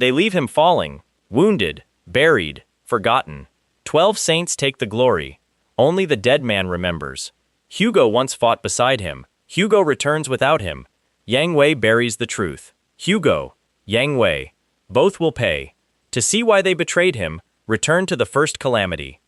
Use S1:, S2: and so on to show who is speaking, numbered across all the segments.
S1: They leave him falling, wounded, buried, forgotten. 12 saints take the glory. Only the dead man remembers. Hugo once fought beside him. Hugo returns without him. Yang Wei buries the truth. Hugo, Yang Wei, both will pay. To see why they betrayed him, return to the first calamity.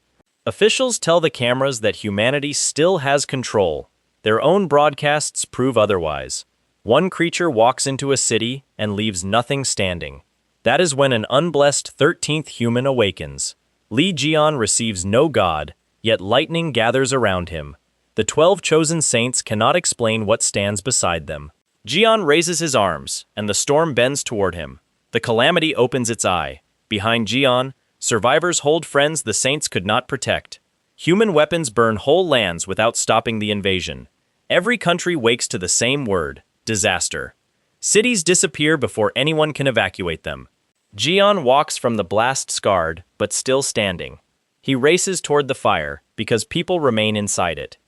S1: Officials tell the cameras that humanity still has control. Their own broadcasts prove otherwise. One creature walks into a city and leaves nothing standing. That is when an unblessed 13th human awakens. Li Jian receives no god, yet lightning gathers around him. The 12 chosen saints cannot explain what stands beside them. Jian raises his arms, and the storm bends toward him. The calamity opens its eye. Behind Jian, survivors hold friends the saints could not protect. Human weapons burn whole lands without stopping the invasion. Every country wakes to the same word: disaster. Cities disappear before anyone can evacuate them. Jian walks from the blast scarred, but still standing. He races toward the fire, because people remain inside it.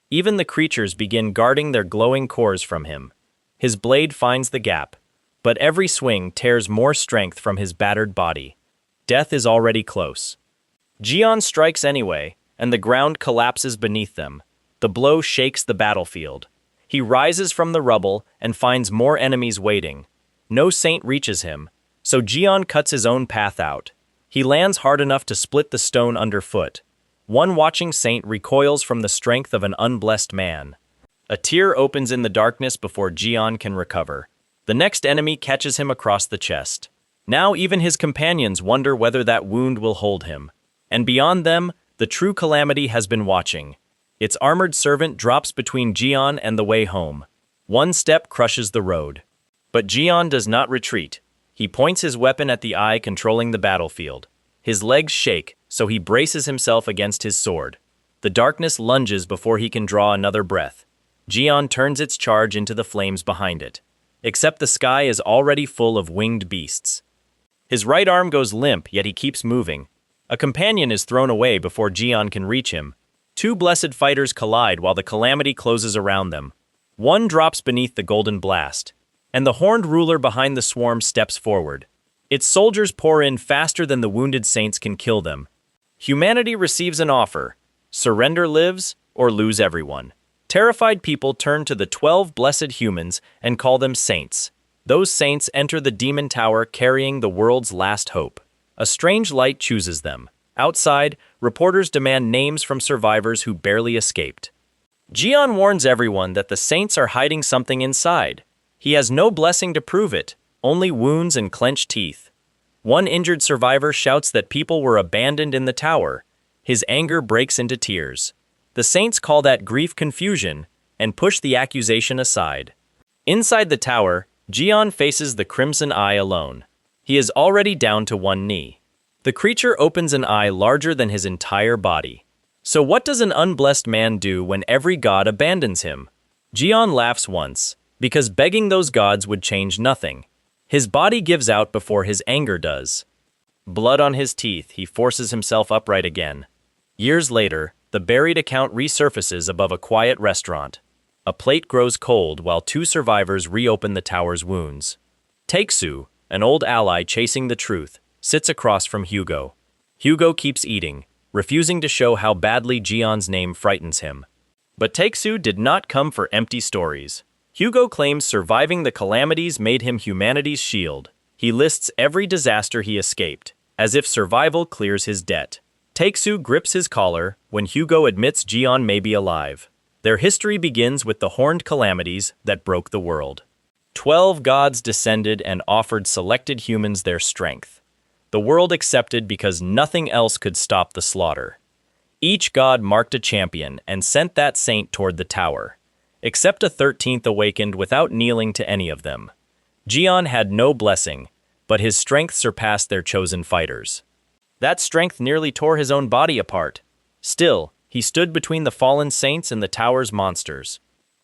S1: Even the creatures begin guarding their glowing cores from him. His blade finds the gap, but every swing tears more strength from his battered body. Death is already close. Jian strikes anyway, and the ground collapses beneath them. The blow shakes the battlefield. He rises from the rubble and finds more enemies waiting. No saint reaches him, so Jian cuts his own path out. He lands hard enough to split the stone underfoot. One watching saint recoils from the strength of an unblessed man. A tear opens in the darkness before Jian can recover. The next enemy catches him across the chest. Now even his companions wonder whether that wound will hold him. And beyond them, the true calamity has been watching. Its armored servant drops between Jian and the way home. One step crushes the road. But Jian does not retreat. He points his weapon at the eye controlling the battlefield. His legs shake, so he braces himself against his sword. The darkness lunges before he can draw another breath. Jian turns its charge into the flames behind it. Except the sky is already full of winged beasts. His right arm goes limp, yet he keeps moving. A companion is thrown away before Jian can reach him. Two blessed fighters collide while the calamity closes around them. One drops beneath the golden blast, and the horned ruler behind the swarm steps forward. Its soldiers pour in faster than the wounded saints can kill them. Humanity receives an offer: surrender lives or lose everyone. Terrified people turn to the 12 blessed humans and call them saints. Those saints enter the demon tower carrying the world's last hope. A strange light chooses them. Outside, reporters demand names from survivors who barely escaped. Jian warns everyone that the saints are hiding something inside. He has no blessing to prove it, only wounds and clenched teeth. One injured survivor shouts that people were abandoned in the tower. His anger breaks into tears. The saints call that grief confusion and push the accusation aside. Inside the tower, Jian faces the Crimson Eye alone. He is already down to one knee. The creature opens an eye larger than his entire body. So what does an unblessed man do when every god abandons him? Jian laughs once, because begging those gods would change nothing. His body gives out before his anger does. Blood on his teeth, he forces himself upright again. Years later, the buried account resurfaces above a quiet restaurant. A plate grows cold while two survivors reopen the tower's wounds. Takesu, an old ally chasing the truth, sits across from Hugo. Hugo keeps eating, refusing to show how badly Jian's name frightens him. But Takesu did not come for empty stories. Hugo claims surviving the calamities made him humanity's shield. He lists every disaster he escaped, as if survival clears his debt. Takesu grips his collar when Hugo admits Jian may be alive. Their history begins with the horned calamities that broke the world. 12 gods descended and offered selected humans their strength. The world accepted because nothing else could stop the slaughter. Each god marked a champion and sent that saint toward the tower. Except a 13th awakened without kneeling to any of them. Jian had no blessing, but his strength surpassed their chosen fighters. That strength nearly tore his own body apart. Still, he stood between the fallen saints and the tower's monsters.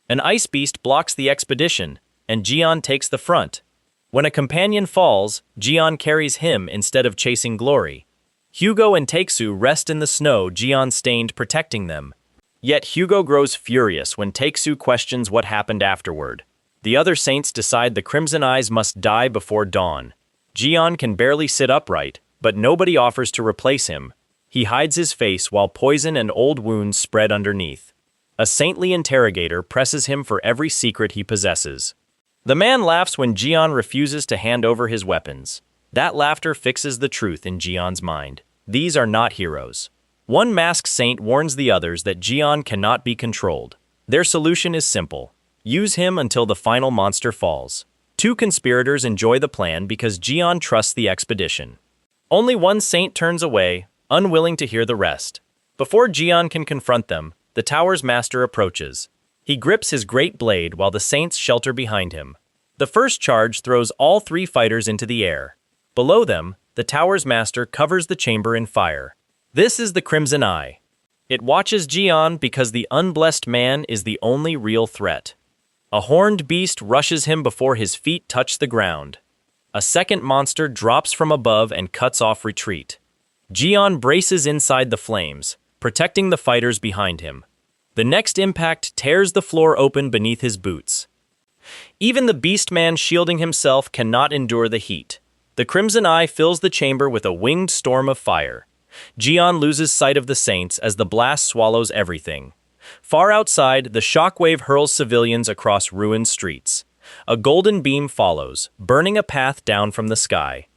S1: An ice beast blocks the expedition, and Jian takes the front. When a companion falls, Jian carries him instead of chasing glory. Hugo and Takesu rest in the snow Jian stained, protecting them. Yet Hugo grows furious when Takesu questions what happened afterward. The other saints decide the Crimson Eyes must die before dawn. Jian can barely sit upright, but nobody offers to replace him. He hides his face while poison and old wounds spread underneath. A saintly interrogator presses him for every secret he possesses. The man laughs when Jian refuses to hand over his weapons. That laughter fixes the truth in Jian's mind. These are not heroes. One masked saint warns the others that Jian cannot be controlled. Their solution is simple. Use him until the final monster falls. Two conspirators enjoy the plan because Jian trusts the expedition. Only one saint turns away, unwilling to hear the rest. Before Jian can confront them, the tower's master approaches. He grips his great blade while the saints shelter behind him. The first charge throws all three fighters into the air. Below them, the tower's master covers the chamber in fire. This is the Crimson Eye. It watches Jian because the unblessed man is the only real threat. A horned beast rushes him before his feet touch the ground. A second monster drops from above and cuts off retreat. Jian braces inside the flames, protecting the fighters behind him. The next impact tears the floor open beneath his boots. Even the beast man shielding himself cannot endure the heat. The Crimson Eye fills the chamber with a winged storm of fire. Jian loses sight of the saints as the blast swallows everything. Far outside, the shockwave hurls civilians across ruined streets. A golden beam follows, burning a path down from the sky.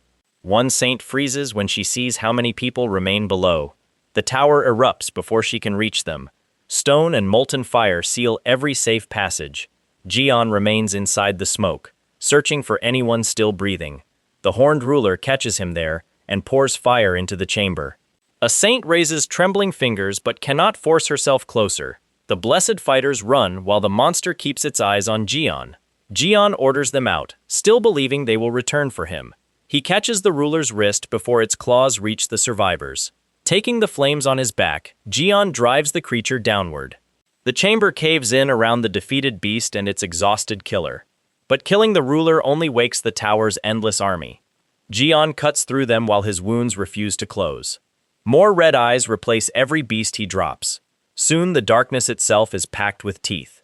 S1: One saint freezes when she sees how many people remain below. The tower erupts before she can reach them. Stone and molten fire seal every safe passage. Jian remains inside the smoke, searching for anyone still breathing. The horned ruler catches him there and pours fire into the chamber. A saint raises trembling fingers but cannot force herself closer. The blessed fighters run while the monster keeps its eyes on Jian. Jian orders them out, still believing they will return for him. He catches the ruler's wrist before its claws reach the survivors. Taking the flames on his back, Jian drives the creature downward. The chamber caves in around the defeated beast and its exhausted killer. But killing the ruler only wakes the tower's endless army. Jian cuts through them while his wounds refuse to close. More red eyes replace every beast he drops. Soon the darkness itself is packed with teeth.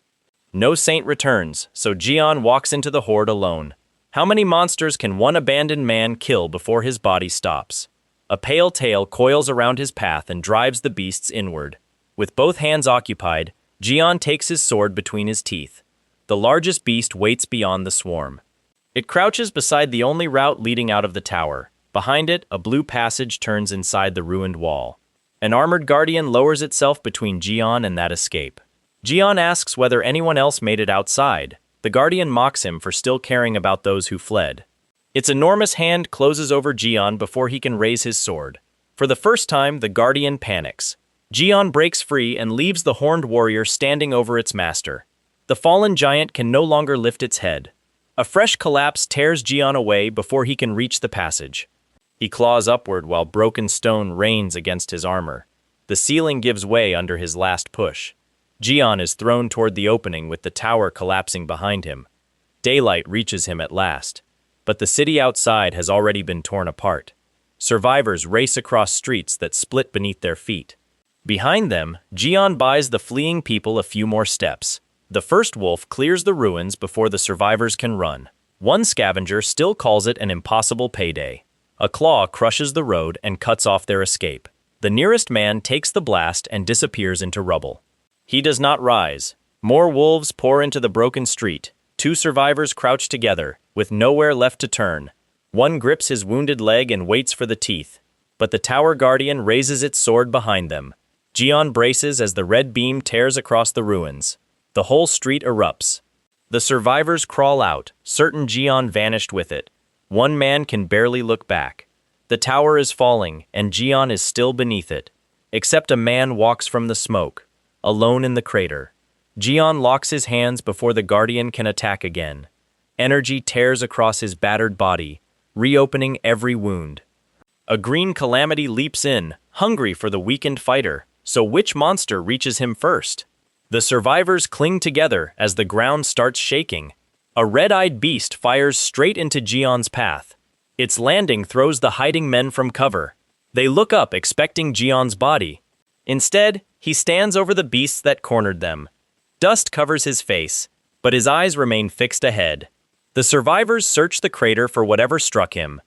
S1: No saint returns, so Jian walks into the horde alone. How many monsters can one abandoned man kill before his body stops? A pale tail coils around his path and drives the beasts inward. With both hands occupied, Jian takes his sword between his teeth. The largest beast waits beyond the swarm. It crouches beside the only route leading out of the tower. Behind it, a blue passage turns inside the ruined wall. An armored guardian lowers itself between Jian and that escape. Jian asks whether anyone else made it outside. The guardian mocks him for still caring about those who fled. Its enormous hand closes over Jian before he can raise his sword. For the first time, the guardian panics. Jian breaks free and leaves the horned warrior standing over its master. The fallen giant can no longer lift its head. A fresh collapse tears Jian away before he can reach the passage. He claws upward while broken stone rains against his armor. The ceiling gives way under his last push. Jian is thrown toward the opening with the tower collapsing behind him. Daylight reaches him at last, but the city outside has already been torn apart. Survivors race across streets that split beneath their feet. Behind them, Jian buys the fleeing people a few more steps. The first wolf clears the ruins before the survivors can run. One scavenger still calls it an impossible payday. A claw crushes the road and cuts off their escape. The nearest man takes the blast and disappears into rubble. He does not rise. More wolves pour into the broken street. Two survivors crouch together, with nowhere left to turn. One grips his wounded leg and waits for the teeth, but the tower guardian raises its sword behind them. Jian braces as the red beam tears across the ruins. The whole street erupts. The survivors crawl out, certain Jian vanished with it. One man can barely look back. The tower is falling, and Jian is still beneath it. Except a man walks from the smoke, alone in the crater. Jian locks his hands before the guardian can attack again. Energy tears across his battered body, reopening every wound. A green calamity leaps in, hungry for the weakened fighter. So which monster reaches him first? The survivors cling together as the ground starts shaking. A red-eyed beast fires straight into Jian's path. Its landing throws the hiding men from cover. They look up expecting Jian's body. Instead, he stands over the beasts that cornered them. Dust covers his face, but his eyes remain fixed ahead. The survivors search the crater for whatever struck him.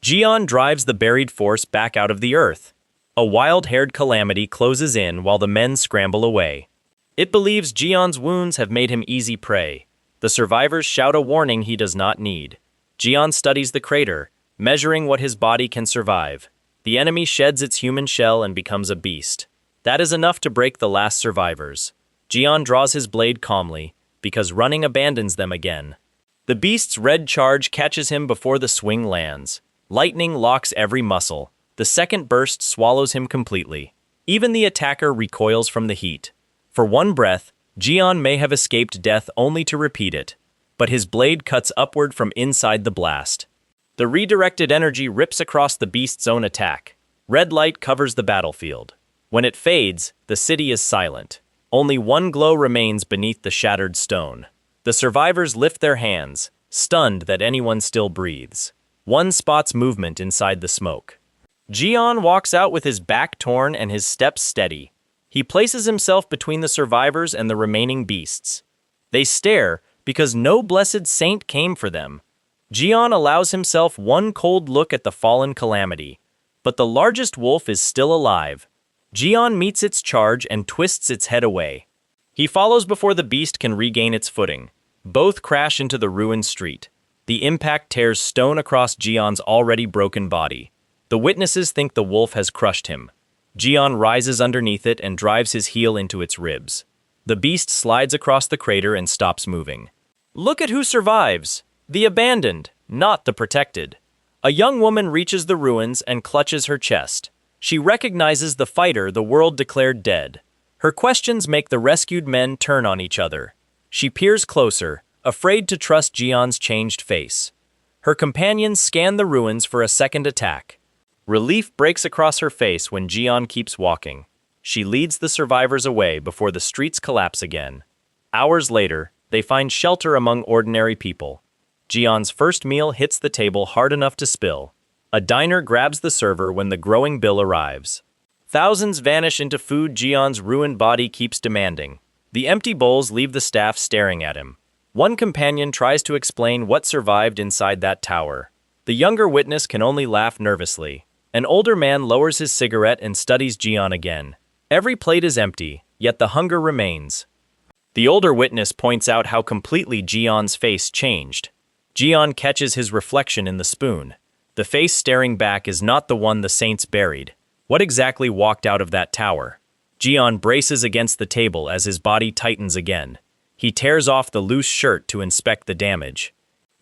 S1: Jian drives the buried force back out of the earth. A wild-haired calamity closes in while the men scramble away. It believes Jian's wounds have made him easy prey. The survivors shout a warning he does not need. Jian studies the crater, measuring what his body can survive. The enemy sheds its human shell and becomes a beast. That is enough to break the last survivors. Jian draws his blade calmly, because running abandons them again. The beast's red charge catches him before the swing lands. Lightning locks every muscle. The second burst swallows him completely. Even the attacker recoils from the heat. For one breath, Jian may have escaped death only to repeat it, but his blade cuts upward from inside the blast. The redirected energy rips across the beast's own attack. Red light covers the battlefield. When it fades, the city is silent. Only one glow remains beneath the shattered stone. The survivors lift their hands, stunned that anyone still breathes. One spots movement inside the smoke. Jian walks out with his back torn and his steps steady. He places himself between the survivors and the remaining beasts. They stare because no blessed saint came for them. Jian allows himself one cold look at the fallen calamity, but the largest wolf is still alive. Jian meets its charge and twists its head away. He follows before the beast can regain its footing. Both crash into the ruined street. The impact tears stone across Jian's already broken body. The witnesses think the wolf has crushed him. Jian rises underneath it and drives his heel into its ribs. The beast slides across the crater and stops moving. Look at who survives. The abandoned, not the protected. A young woman reaches the ruins and clutches her chest. She recognizes the fighter the world declared dead. Her questions make the rescued men turn on each other. She peers closer, afraid to trust Jian's changed face. Her companions scan the ruins for a second attack. Relief breaks across her face when Jian keeps walking. She leads the survivors away before the streets collapse again. Hours later, they find shelter among ordinary people. Jian's first meal hits the table hard enough to spill. A diner grabs the server when the growing bill arrives. Thousands vanish into food Jian's ruined body keeps demanding. The empty bowls leave the staff staring at him. One companion tries to explain what survived inside that tower. The younger witness can only laugh nervously. An older man lowers his cigarette and studies Jian again. Every plate is empty, yet the hunger remains. The older witness points out how completely Jian's face changed. Jian catches his reflection in the spoon. The face staring back is not the one the saints buried. What exactly walked out of that tower? Jian braces against the table as his body tightens again. He tears off the loose shirt to inspect the damage.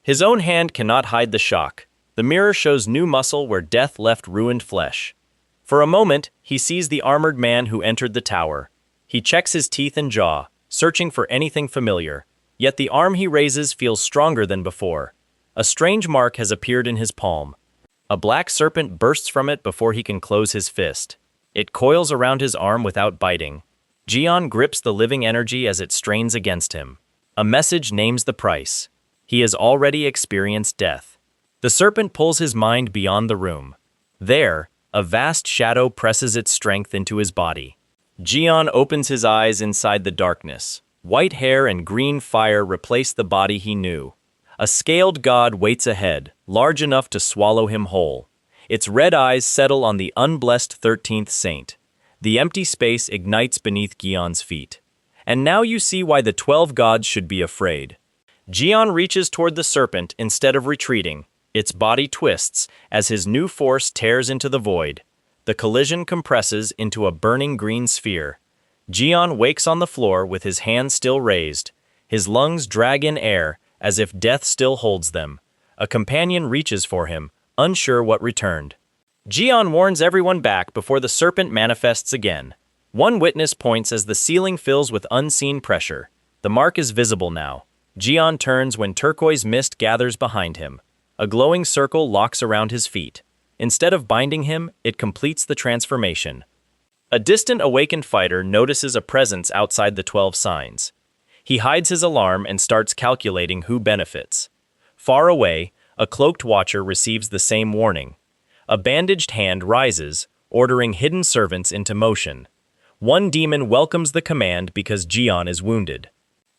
S1: His own hand cannot hide the shock. The mirror shows new muscle where death left ruined flesh. For a moment, he sees the armored man who entered the tower. He checks his teeth and jaw, searching for anything familiar. Yet the arm he raises feels stronger than before. A strange mark has appeared in his palm. A black serpent bursts from it before he can close his fist. It coils around his arm without biting. Jian grips the living energy as it strains against him. A message names the price. He has already experienced death. The serpent pulls his mind beyond the room. There, a vast shadow presses its strength into his body. Jian opens his eyes inside the darkness. White hair and green fire replace the body he knew. A scaled god waits ahead, large enough to swallow him whole. Its red eyes settle on the unblessed 13th saint. The empty space ignites beneath Jian's feet. And now you see why the 12 gods should be afraid. Jian reaches toward the serpent instead of retreating. Its body twists as his new force tears into the void. The collision compresses into a burning green sphere. Jian wakes on the floor with his hands still raised. His lungs drag in air as if death still holds them. A companion reaches for him, unsure what returned. Jian warns everyone back before the serpent manifests again. One witness points as the ceiling fills with unseen pressure. The mark is visible now. Jian turns when turquoise mist gathers behind him. A glowing circle locks around his feet. Instead of binding him, it completes the transformation. A distant awakened fighter notices a presence outside the 12 signs. He hides his alarm and starts calculating who benefits. Far away, a cloaked watcher receives the same warning. A bandaged hand rises, ordering hidden servants into motion. One demon welcomes the command because Jian is wounded.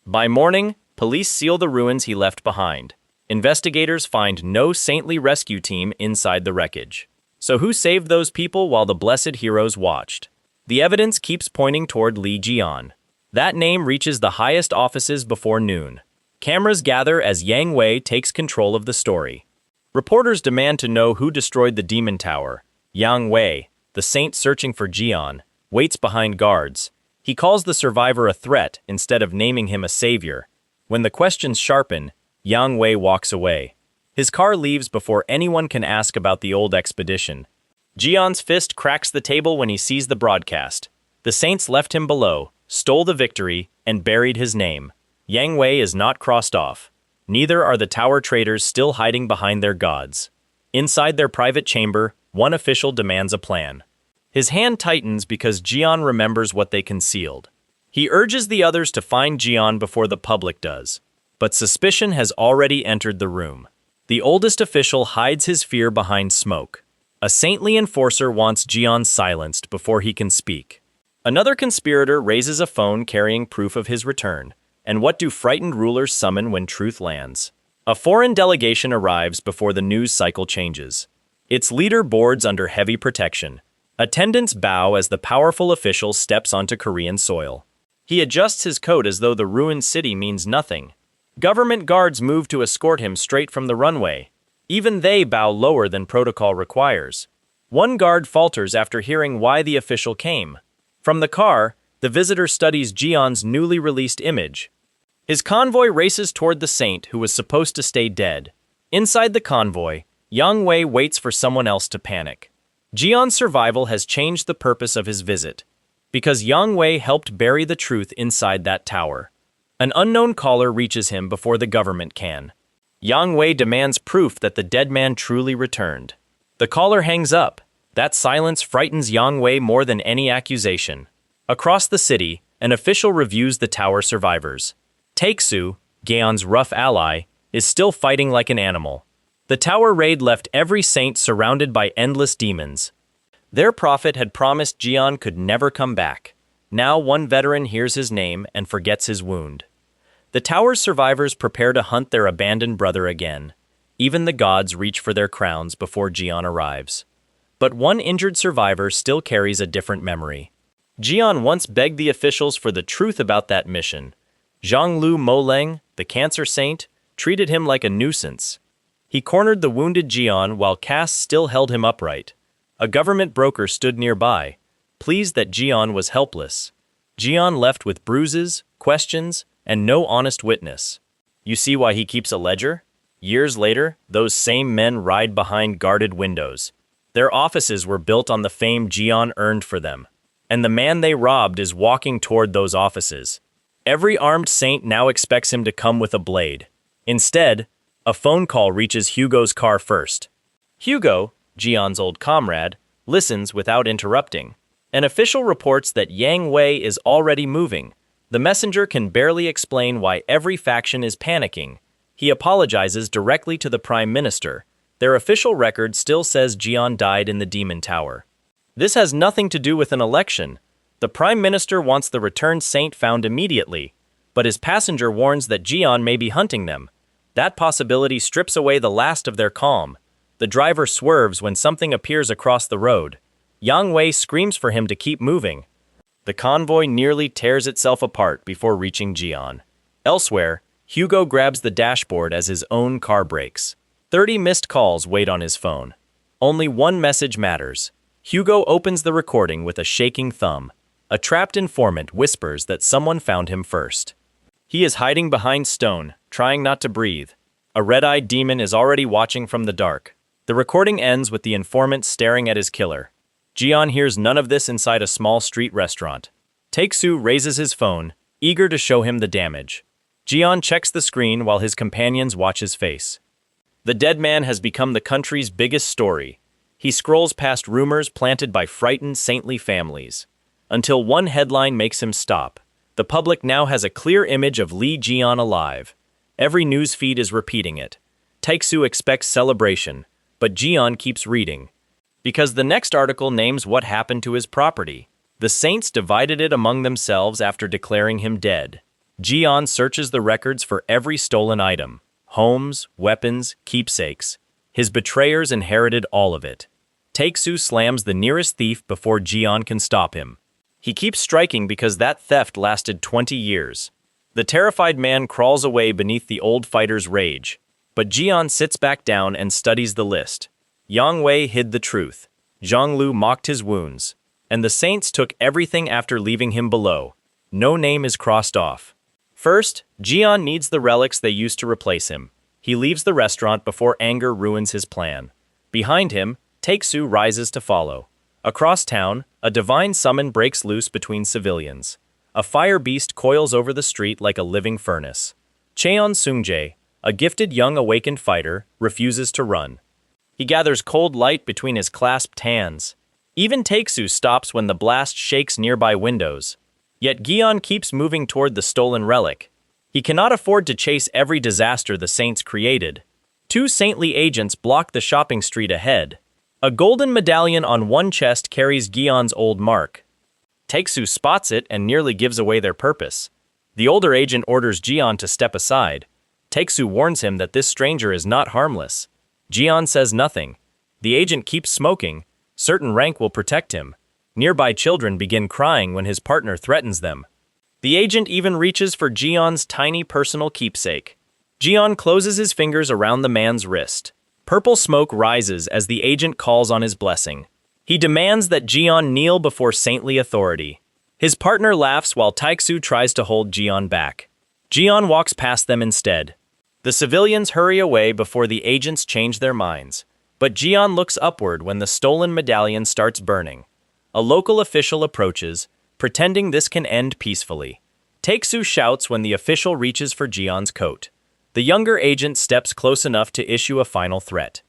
S1: By morning, police seal the ruins he left behind. Investigators find no saintly rescue team inside the wreckage. So who saved those people while the blessed heroes watched? The evidence keeps pointing toward Lee Jian. That name reaches the highest offices before noon. Cameras gather as Yang Wei takes control of the story. Reporters demand to know who destroyed the demon tower. Yang Wei, the saint searching for Jian, waits behind guards. He calls the survivor a threat instead of naming him a savior. When the questions sharpen, Yang Wei walks away. His car leaves before anyone can ask about the old expedition. Jian's fist cracks the table when he sees the broadcast. The saints left him below, stole the victory, and buried his name. Yang Wei is not crossed off. Neither are the tower traitors still hiding behind their gods. Inside their private chamber, one official demands a plan. His hand tightens because Jian remembers what they concealed. He urges the others to find Jian before the public does. But suspicion has already entered the room. The oldest official hides his fear behind smoke. A saintly enforcer wants Jian silenced before he can speak. Another conspirator raises a phone carrying proof of his return. And what do frightened rulers summon when truth lands? A foreign delegation arrives before the news cycle changes. Its leader boards under heavy protection. Attendants bow as the powerful official steps onto Korean soil. He adjusts his coat as though the ruined city means nothing. Government guards move to escort him straight from the runway. Even they bow lower than protocol requires. One guard falters after hearing why the official came. From the car, the visitor studies Jian's newly released image. His convoy races toward the saint who was supposed to stay dead. Inside the convoy, Yang Wei waits for someone else to panic. Jian's survival has changed the purpose of his visit, because Yang Wei helped bury the truth inside that tower. An unknown caller reaches him before the government can. Yang Wei demands proof that the dead man truly returned. The caller hangs up. That silence frightens Yang Wei more than any accusation. Across the city, an official reviews the tower survivors. Taeksu, Gaon's rough ally, is still fighting like an animal. The tower raid left every saint surrounded by endless demons. Their prophet had promised Jian could never come back. Now one veteran hears his name and forgets his wound. The tower's survivors prepare to hunt their abandoned brother again. Even the gods reach for their crowns before Jian arrives. But one injured survivor still carries a different memory. Jian once begged the officials for the truth about that mission. Zhanglu Moleng, the cancer saint, treated him like a nuisance. He cornered the wounded Jian while Cass still held him upright. A government broker stood nearby, pleased that Jian was helpless. Jian left with bruises, questions, and no honest witness. You see why he keeps a ledger? Years later, those same men ride behind guarded windows. Their offices were built on the fame Jian earned for them. And the man they robbed is walking toward those offices. Every armed saint now expects him to come with a blade. Instead, a phone call reaches Hugo's car first. Hugo, Jian's old comrade, listens without interrupting. An official reports that Yang Wei is already moving. The messenger can barely explain why every faction is panicking. He apologizes directly to the Prime Minister. Their official record still says Jian died in the Demon Tower. This has nothing to do with an election. The Prime Minister wants the returned saint found immediately, but his passenger warns that Jian may be hunting them. That possibility strips away the last of their calm. The driver swerves when something appears across the road. Yang Wei screams for him to keep moving. The convoy nearly tears itself apart before reaching Jian. Elsewhere, Hugo grabs the dashboard as his own car brakes. 30 missed calls wait on his phone. Only one message matters. Hugo opens the recording with a shaking thumb. A trapped informant whispers that someone found him first. He is hiding behind stone, trying not to breathe. A red-eyed demon is already watching from the dark. The recording ends with the informant staring at his killer. Jian hears none of this inside a small street restaurant. Taeksu raises his phone, eager to show him the damage. Jian checks the screen while his companions watch his face. The dead man has become the country's biggest story. He scrolls past rumors planted by frightened saintly families. Until one headline makes him stop. The public now has a clear image of Lee Jian alive. Every news feed is repeating it. Taeksu expects celebration, but Jian keeps reading. Because the next article names what happened to his property. The saints divided it among themselves after declaring him dead. Jian searches the records for every stolen item. homes, weapons, keepsakes. His betrayers inherited all of it. Tae-soo slams the nearest thief before Jian can stop him. He keeps striking because that theft lasted 20 years. The terrified man crawls away beneath the old fighter's rage, but Jian sits back down and studies the list. Yang Wei hid the truth. Zhang Lu mocked his wounds. And the saints took everything after leaving him below. No name is crossed off. First, Jian needs the relics they used to replace him. He leaves the restaurant before anger ruins his plan. Behind him, Tae-soo rises to follow. Across town, a divine summon breaks loose between civilians. A fire beast coils over the street like a living furnace. Cheon Sungjae, a gifted young awakened fighter, refuses to run. He gathers cold light between his clasped hands. Even Tae-soo stops when the blast shakes nearby windows. Yet Gion keeps moving toward the stolen relic. He cannot afford to chase every disaster the saints created. Two saintly agents block the shopping street ahead. A golden medallion on one chest carries Gion's old mark. Tae-soo spots it and nearly gives away their purpose. The older agent orders Gion to step aside. Tae-soo warns him that this stranger is not harmless. Gion says nothing. The agent keeps smoking. Certain rank will protect him. Nearby children begin crying when his partner threatens them. The agent even reaches for Gion's tiny personal keepsake. Gion closes his fingers around the man's wrist. Purple smoke rises as the agent calls on his blessing. He demands that Gion kneel before saintly authority. His partner laughs while Tae-soo tries to hold Gion back. Gion walks past them instead. The civilians hurry away before the agents change their minds. But Gion looks upward when the stolen medallion starts burning. A local official approaches, pretending this can end peacefully. Tae-soo shouts when the official reaches for Gion's coat. The younger agent steps close enough to issue a final threat.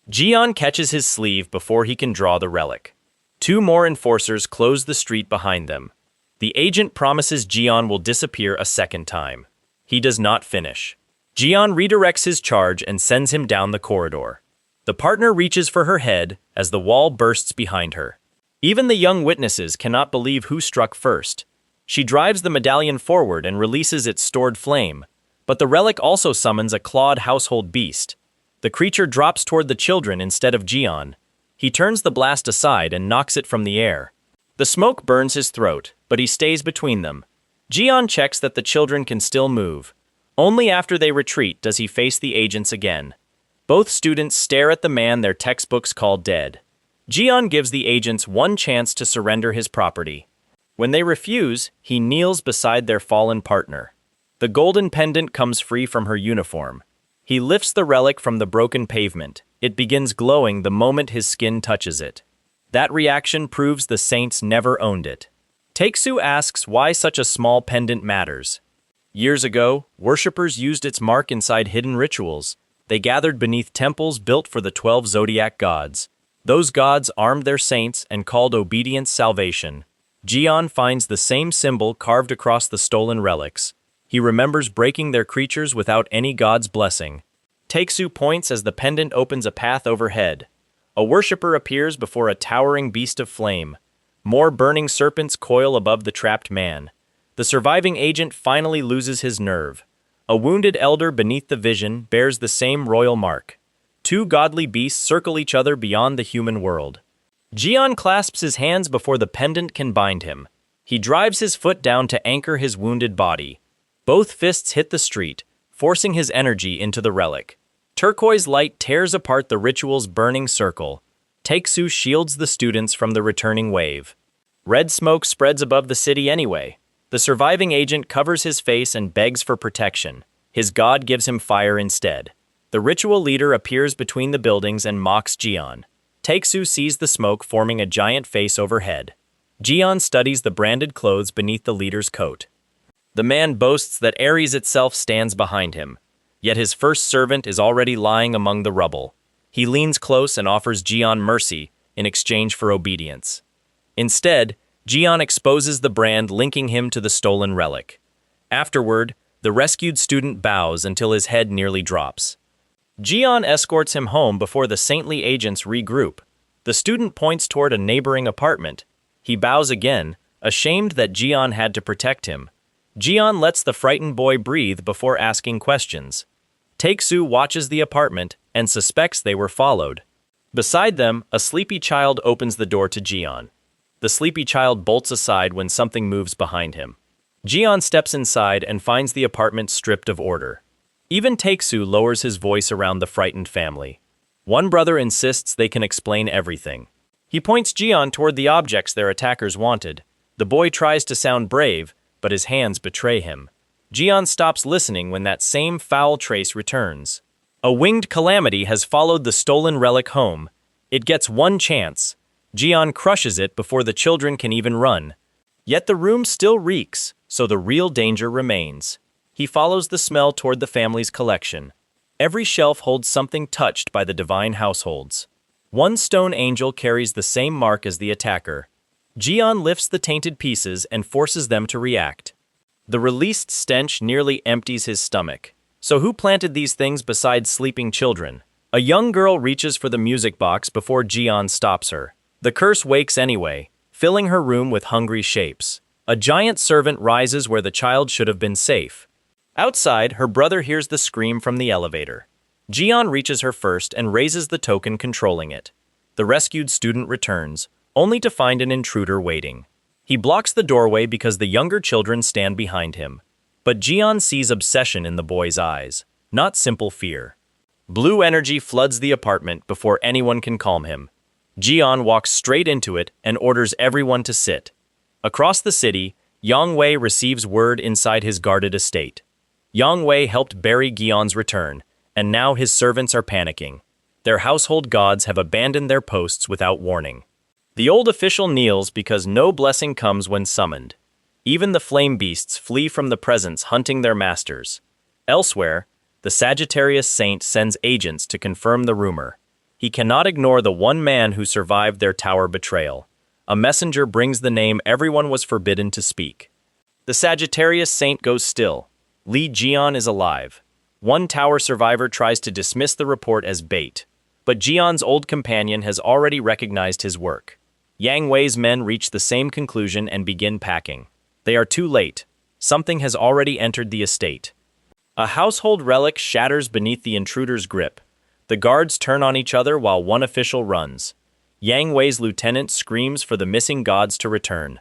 S1: Gion catches his sleeve before he can draw the relic. Two more enforcers close the street behind them. The agent promises Gion will disappear a second time. He does not finish. Gion redirects his charge and sends him down the corridor. The partner reaches for her head as the wall bursts behind her. Even the young witnesses cannot believe who struck first. She drives the medallion forward and releases its stored flame, but the relic also summons a clawed household beast. The creature drops toward the children instead of Gion. He turns the blast aside and knocks it from the air. The smoke burns his throat, but he stays between them. Gion checks that the children can still move. Only after they retreat does he face the agents again. Both students stare at the man their textbooks call dead. Gion gives the agents one chance to surrender his property. When they refuse, he kneels beside their fallen partner. The golden pendant comes free from her uniform. He lifts the relic from the broken pavement. It begins glowing the moment his skin touches it. That reaction proves the saints never owned it. Tae-soo asks why such a small pendant matters. Years ago, worshippers used its mark inside hidden rituals. They gathered beneath temples built for the 12 zodiac gods. Those gods armed their saints and called obedience salvation. Gion finds the same symbol carved across the stolen relics. He remembers breaking their creatures without any god's blessing. Tae-soo points as the pendant opens a path overhead. A worshipper appears before a towering beast of flame. More burning serpents coil above the trapped man. The surviving agent finally loses his nerve. A wounded elder beneath the vision bears the same royal mark. Two godly beasts circle each other beyond the human world. Gion clasps his hands before the pendant can bind him. He drives his foot down to anchor his wounded body. Both fists hit the street, forcing his energy into the relic. Turquoise light tears apart the ritual's burning circle. Tae-soo shields the students from the returning wave. Red smoke spreads above the city anyway. The surviving agent covers his face and begs for protection. His god gives him fire instead. The ritual leader appears between the buildings and mocks Gion. Tae-soo sees the smoke forming a giant face overhead. Gion studies the branded clothes beneath the leader's coat. The man boasts that Ares itself stands behind him. Yet his first servant is already lying among the rubble. He leans close and offers Gion mercy in exchange for obedience. Instead, Gion exposes the brand linking him to the stolen relic. Afterward, the rescued student bows until his head nearly drops. Gion escorts him home before the saintly agents regroup. The student points toward a neighboring apartment. He bows again, ashamed that Gion had to protect him. Gion lets the frightened boy breathe before asking questions. Tae-soo watches the apartment and suspects they were followed. Beside them, a sleepy child opens the door to Jiyeon. The sleepy child bolts aside when something moves behind him. Jiyeon steps inside and finds the apartment stripped of order. Even Tae-soo lowers his voice around the frightened family. One brother insists they can explain everything. He points Jiyeon toward the objects their attackers wanted. The boy tries to sound brave, but his hands betray him. Jiyeon stops listening when that same foul trace returns. A winged calamity has followed the stolen relic home. It gets one chance. Jiyeon crushes it before the children can even run. Yet the room still reeks, so the real danger remains. He follows the smell toward the family's collection. Every shelf holds something touched by the divine households. One stone angel carries the same mark as the attacker. Jiyeon lifts the tainted pieces and forces them to react. The released stench nearly empties his stomach. So who planted these things besides sleeping children? A young girl reaches for the music box before Jiyeon stops her. The curse wakes anyway, filling her room with hungry shapes. A giant servant rises where the child should have been safe. Outside, her brother hears the scream from the elevator. Jiyeon reaches her first and raises the token controlling it. The rescued student returns, only to find an intruder waiting. He blocks the doorway because the younger children stand behind him. But Jiyeon sees obsession in the boy's eyes, not simple fear. Blue energy floods the apartment before anyone can calm him. Jiyeon walks straight into it and orders everyone to sit. Across the city, Yang Wei receives word inside his guarded estate. Yang Wei helped bury Gyeon's return, and now his servants are panicking. Their household gods have abandoned their posts without warning. The old official kneels because no blessing comes when summoned. Even the flame beasts flee from the presence hunting their masters. Elsewhere, the Sagittarius saint sends agents to confirm the rumor. He cannot ignore the one man who survived their tower betrayal. A messenger brings the name everyone was forbidden to speak. The Sagittarius saint goes still. Lee Jiyeon is alive. One tower survivor tries to dismiss the report as bait, but Jiyeon's old companion has already recognized his work. Yang Wei's men reach the same conclusion and begin packing. They are too late. Something has already entered the estate. A household relic shatters beneath the intruder's grip. The guards turn on each other while one official runs. Yang Wei's lieutenant screams for the missing gods to return.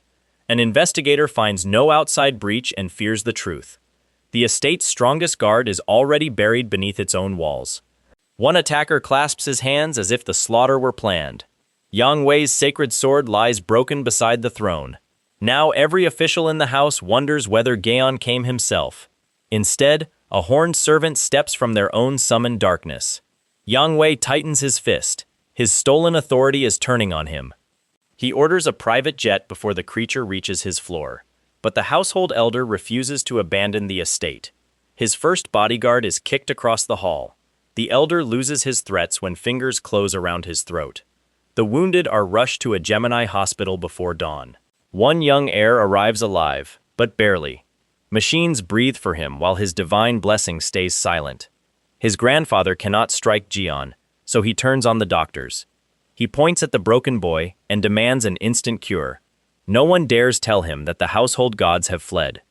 S1: An investigator finds no outside breach and fears the truth. The estate's strongest guard is already buried beneath its own walls. One attacker clasps his hands as if the slaughter were planned. Yang Wei's sacred sword lies broken beside the throne. Now every official in the house wonders whether Gaon came himself. Instead, a horned servant steps from their own summoned darkness. Yang Wei tightens his fist. His stolen authority is turning on him. He orders a private jet before the creature reaches his floor. But the household elder refuses to abandon the estate. His first bodyguard is kicked across the hall. The elder loses his threats when fingers close around his throat. The wounded are rushed to a Gemini hospital before dawn. One young heir arrives alive, but barely. Machines breathe for him while his divine blessing stays silent. His grandfather cannot strike Jiyeon, so he turns on the doctors. He points at the broken boy and demands an instant cure. No one dares tell him that the household gods have fled.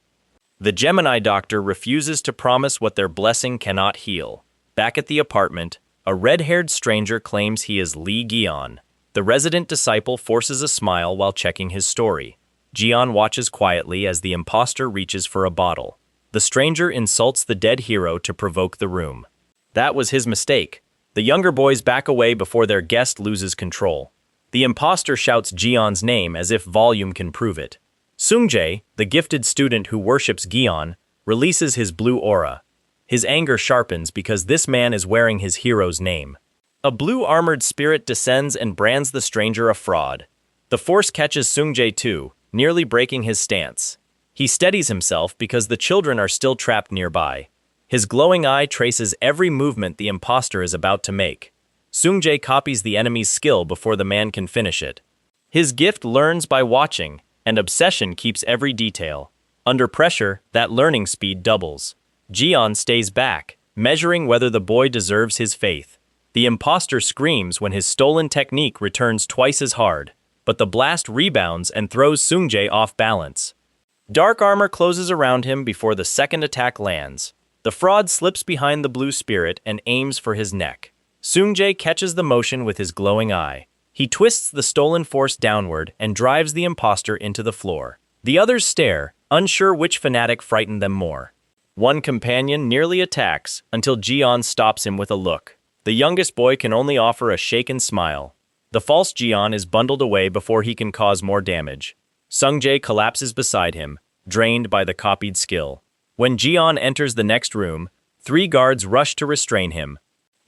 S1: The Gemini doctor refuses to promise what their blessing cannot heal. Back at the apartment, a red-haired stranger claims he is Lee Gion. The resident disciple forces a smile while checking his story. Jiyeon watches quietly as the imposter reaches for a bottle. The stranger insults the dead hero to provoke the room. That was his mistake. The younger boys back away before their guest loses control. The imposter shouts Jiyeon's name as if volume can prove it. Sungjae, the gifted student who worships Gion, releases his blue aura. His anger sharpens because this man is wearing his hero's name. A blue-armored spirit descends and brands the stranger a fraud. The force catches Sungjae too, nearly breaking his stance. He steadies himself because the children are still trapped nearby. His glowing eye traces every movement the imposter is about to make. Sungjae copies the enemy's skill before the man can finish it. His gift learns by watching, and obsession keeps every detail. Under pressure, that learning speed doubles. Jiyeon stays back, measuring whether the boy deserves his faith. The imposter screams when his stolen technique returns twice as hard, but the blast rebounds and throws Sungjae off balance. Dark armor closes around him before the second attack lands. The fraud slips behind the blue spirit and aims for his neck. Seung-jae catches the motion with his glowing eye. He twists the stolen force downward and drives the imposter into the floor. The others stare, unsure which fanatic frightened them more. One companion nearly attacks until Jian stops him with a look. The youngest boy can only offer a shaken smile. The false Jian is bundled away before he can cause more damage. Seung-jae collapses beside him, drained by the copied skill. When Jian enters the next room, 3 guards rush to restrain him.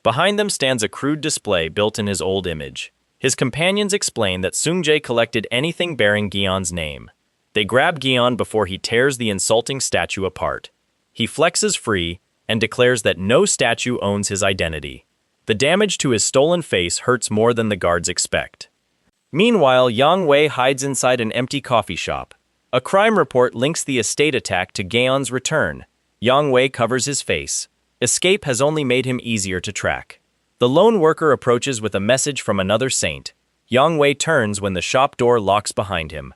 S1: Behind them stands a crude display built in his old image. His companions explain that Seung-jae collected anything bearing Gyeon's name. They grab Gyeon before he tears the insulting statue apart. He flexes free and declares that no statue owns his identity. The damage to his stolen face hurts more than the guards expect. Meanwhile, Yang Wei hides inside an empty coffee shop. A crime report links the estate attack to Gyeon's return. Yang Wei covers his face. Escape has only made him easier to track. The lone worker approaches with a message from another saint. Yang Wei turns when the shop door locks behind him.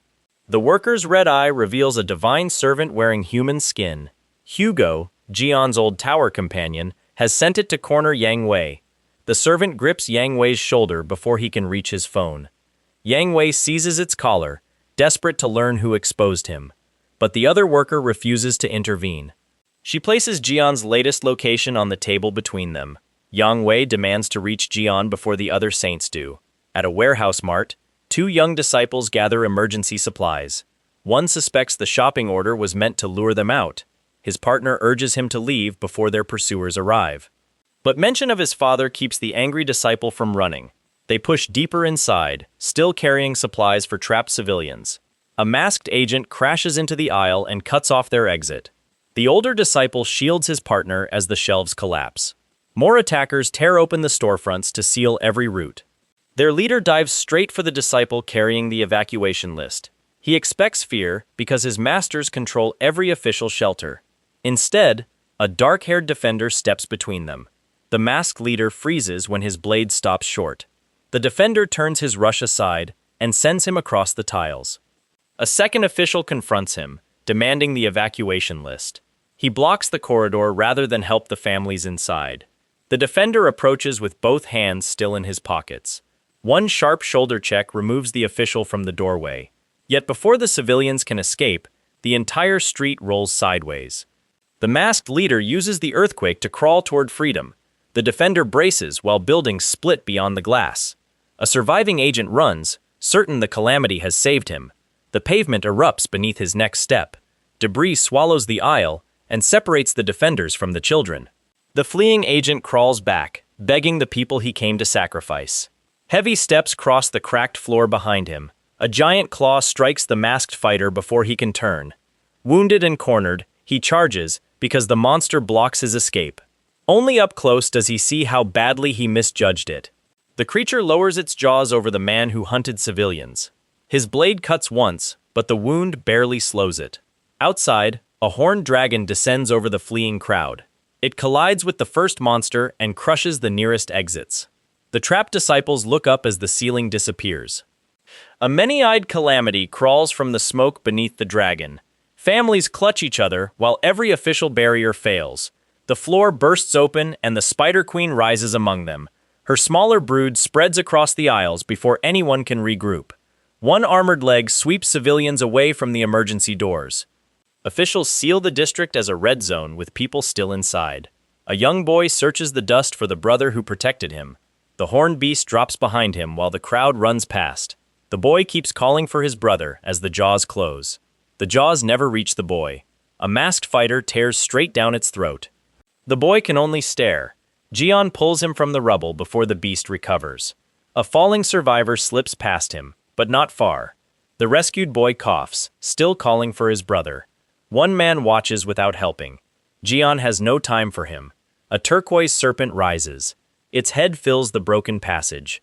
S1: The worker's red eye reveals a divine servant wearing human skin. Hugo, Jian's old tower companion, has sent it to corner Yang Wei. The servant grips Yang Wei's shoulder before he can reach his phone. Yang Wei seizes its collar, desperate to learn who exposed him. But the other worker refuses to intervene. She places Jian's latest location on the table between them. Yang Wei demands to reach Jian before the other saints do. At a warehouse mart, 2 young disciples gather emergency supplies. One suspects the shopping order was meant to lure them out. His partner urges him to leave before their pursuers arrive. But mention of his father keeps the angry disciple from running. They push deeper inside, still carrying supplies for trapped civilians. A masked agent crashes into the aisle and cuts off their exit. The older disciple shields his partner as the shelves collapse. More attackers tear open the storefronts to seal every route. Their leader dives straight for the disciple carrying the evacuation list. He expects fear because his masters control every official shelter. Instead, a dark-haired defender steps between them. The masked leader freezes when his blade stops short. The defender turns his rush aside and sends him across the tiles. A second official confronts him, demanding the evacuation list. He blocks the corridor rather than help the families inside. The defender approaches with both hands still in his pockets. One sharp shoulder check removes the official from the doorway. Yet before the civilians can escape, the entire street rolls sideways. The masked leader uses the earthquake to crawl toward freedom. The defender braces while buildings split beyond the glass. A surviving agent runs, certain the calamity has saved him. The pavement erupts beneath his next step. Debris swallows the aisle and separates the defenders from the children. The fleeing agent crawls back, begging the people he came to sacrifice. Heavy steps cross the cracked floor behind him. A giant claw strikes the masked fighter before he can turn. Wounded and cornered, he charges because the monster blocks his escape. Only up close does he see how badly he misjudged it. The creature lowers its jaws over the man who hunted civilians. His blade cuts once, but the wound barely slows it. Outside, a horned dragon descends over the fleeing crowd. It collides with the first monster and crushes the nearest exits. The trapped disciples look up as the ceiling disappears. A many-eyed calamity crawls from the smoke beneath the dragon. Families clutch each other while every official barrier fails. The floor bursts open and the Spider Queen rises among them. Her smaller brood spreads across the aisles before anyone can regroup. One armored leg sweeps civilians away from the emergency doors. Officials seal the district as a red zone with people still inside. A young boy searches the dust for the brother who protected him. The horned beast drops behind him while the crowd runs past. The boy keeps calling for his brother as the jaws close. The jaws never reach the boy. A masked fighter tears straight down its throat. The boy can only stare. Jian pulls him from the rubble before the beast recovers. A falling survivor slips past him, but not far. The rescued boy coughs, still calling for his brother. One man watches without helping. Jian has no time for him. A turquoise serpent rises. Its head fills the broken passage.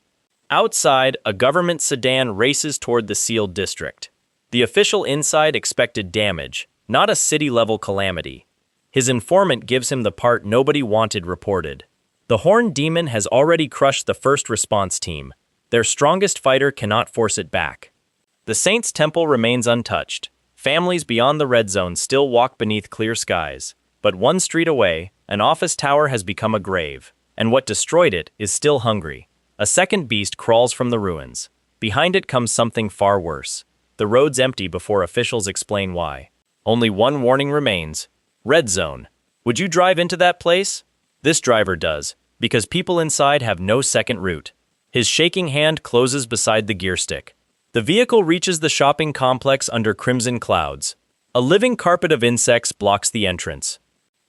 S1: Outside, a government sedan races toward the sealed district. The official inside expected damage, not a city-level calamity. His informant gives him the part nobody wanted reported. The horned demon has already crushed the first response team. Their strongest fighter cannot force it back. The Saints' Temple remains untouched. Families beyond the red zone still walk beneath clear skies. But one street away, an office tower has become a grave, and what destroyed it is still hungry. A second beast crawls from the ruins. Behind it comes something far worse. The road's empty before officials explain why. Only one warning remains. Red zone. Would you drive into that place? This driver does, because people inside have no second route. His shaking hand closes beside the gear stick. The vehicle reaches the shopping complex under crimson clouds. A living carpet of insects blocks the entrance.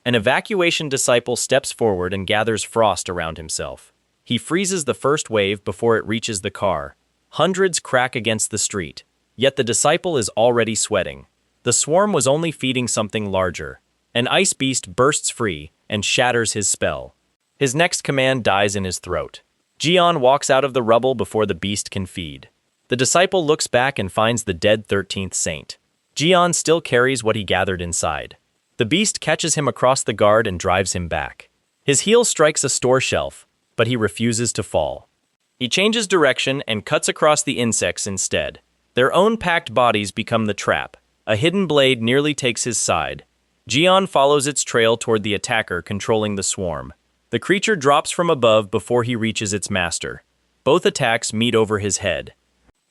S1: An evacuation disciple steps forward and gathers frost around himself. He freezes the first wave before it reaches the car. Hundreds crack against the street, yet the disciple is already sweating. The swarm was only feeding something larger. An ice beast bursts free and shatters his spell. His next command dies in his throat. Jian walks out of the rubble before the beast can feed. The disciple looks back and finds the dead 13th saint. Jian still carries what he gathered inside. The beast catches him across the guard and drives him back. His heel strikes a store shelf, but he refuses to fall. He changes direction and cuts across the insects instead. Their own packed bodies become the trap. A hidden blade nearly takes his side. Jian follows its trail toward the attacker controlling the swarm. The creature drops from above before he reaches its master. Both attacks meet over his head.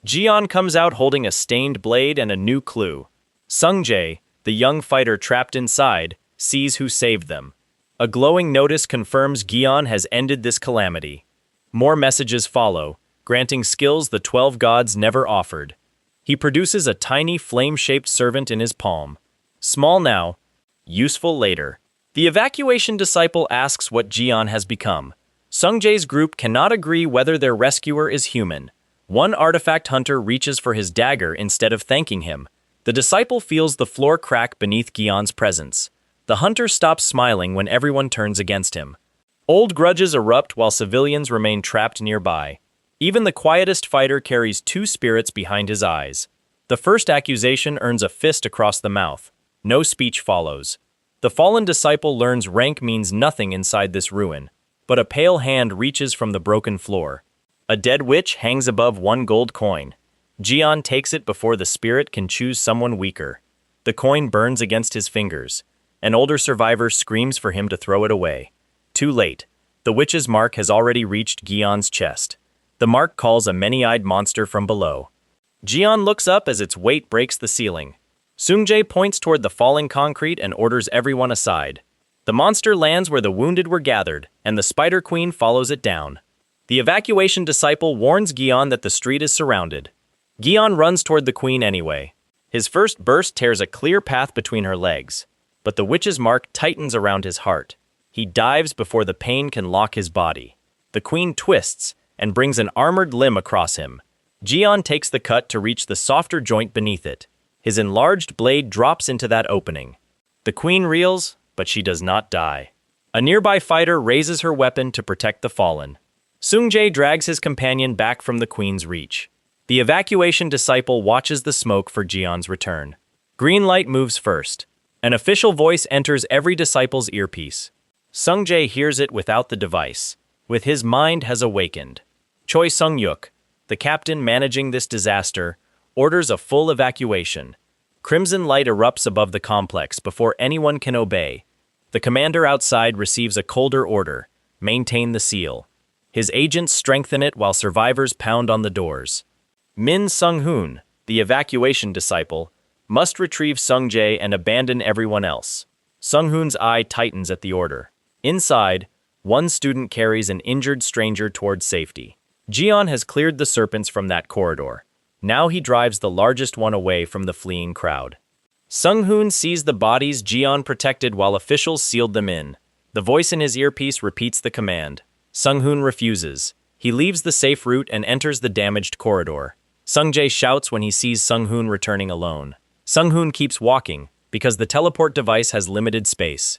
S1: Jian comes out holding a stained blade and a new clue. Sungjae, the young fighter trapped inside, sees who saved them. A glowing notice confirms Gion has ended this calamity. More messages follow, granting skills the 12 gods never offered. He produces a tiny flame-shaped servant in his palm. Small now, useful later. The evacuation disciple asks what Jian has become. Sungjae's group cannot agree whether their rescuer is human. One artifact hunter reaches for his dagger instead of thanking him. The disciple feels the floor crack beneath Gion's presence. The hunter stops smiling when everyone turns against him. Old grudges erupt while civilians remain trapped nearby. Even the quietest fighter carries two spirits behind his eyes. The first accusation earns a fist across the mouth. No speech follows. The fallen disciple learns rank means nothing inside this ruin, but a pale hand reaches from the broken floor. A dead witch hangs above one gold coin. Jian takes it before the spirit can choose someone weaker. The coin burns against his fingers. An older survivor screams for him to throw it away. Too late. The witch's mark has already reached Gion's chest. The mark calls a many-eyed monster from below. Jian looks up as its weight breaks the ceiling. Sungjae points toward the falling concrete and orders everyone aside. The monster lands where the wounded were gathered, and the Spider Queen follows it down. The evacuation disciple warns Gion that the street is surrounded. Gion runs toward the queen anyway. His first burst tears a clear path between her legs, but the witch's mark tightens around his heart. He dives before the pain can lock his body. The queen twists and brings an armored limb across him. Gion takes the cut to reach the softer joint beneath it. His enlarged blade drops into that opening. The queen reels, but she does not die. A nearby fighter raises her weapon to protect the fallen. Sungjae drags his companion back from the queen's reach. The evacuation disciple watches the smoke for Gion's return. Green light moves first. An official voice enters every disciple's earpiece. Sungjae hears it without the device. With his mind has awakened. Choi Sung-yuk, the captain managing this disaster, orders a full evacuation. Crimson light erupts above the complex before anyone can obey. The commander outside receives a colder order: maintain the seal. His agents strengthen it while survivors pound on the doors. Min Sung-hoon, the evacuation disciple, must retrieve Sungjae and abandon everyone else. Sung-hoon's eye tightens at the order. Inside, one student carries an injured stranger towards safety. Gion has cleared the serpents from that corridor. Now he drives the largest one away from the fleeing crowd. Sung-hoon sees the bodies Gion protected while officials sealed them in. The voice in his earpiece repeats the command. Sung-hoon refuses. He leaves the safe route and enters the damaged corridor. Sungjae shouts when he sees Sung-hoon returning alone. Sung-hoon keeps walking, because the teleport device has limited space.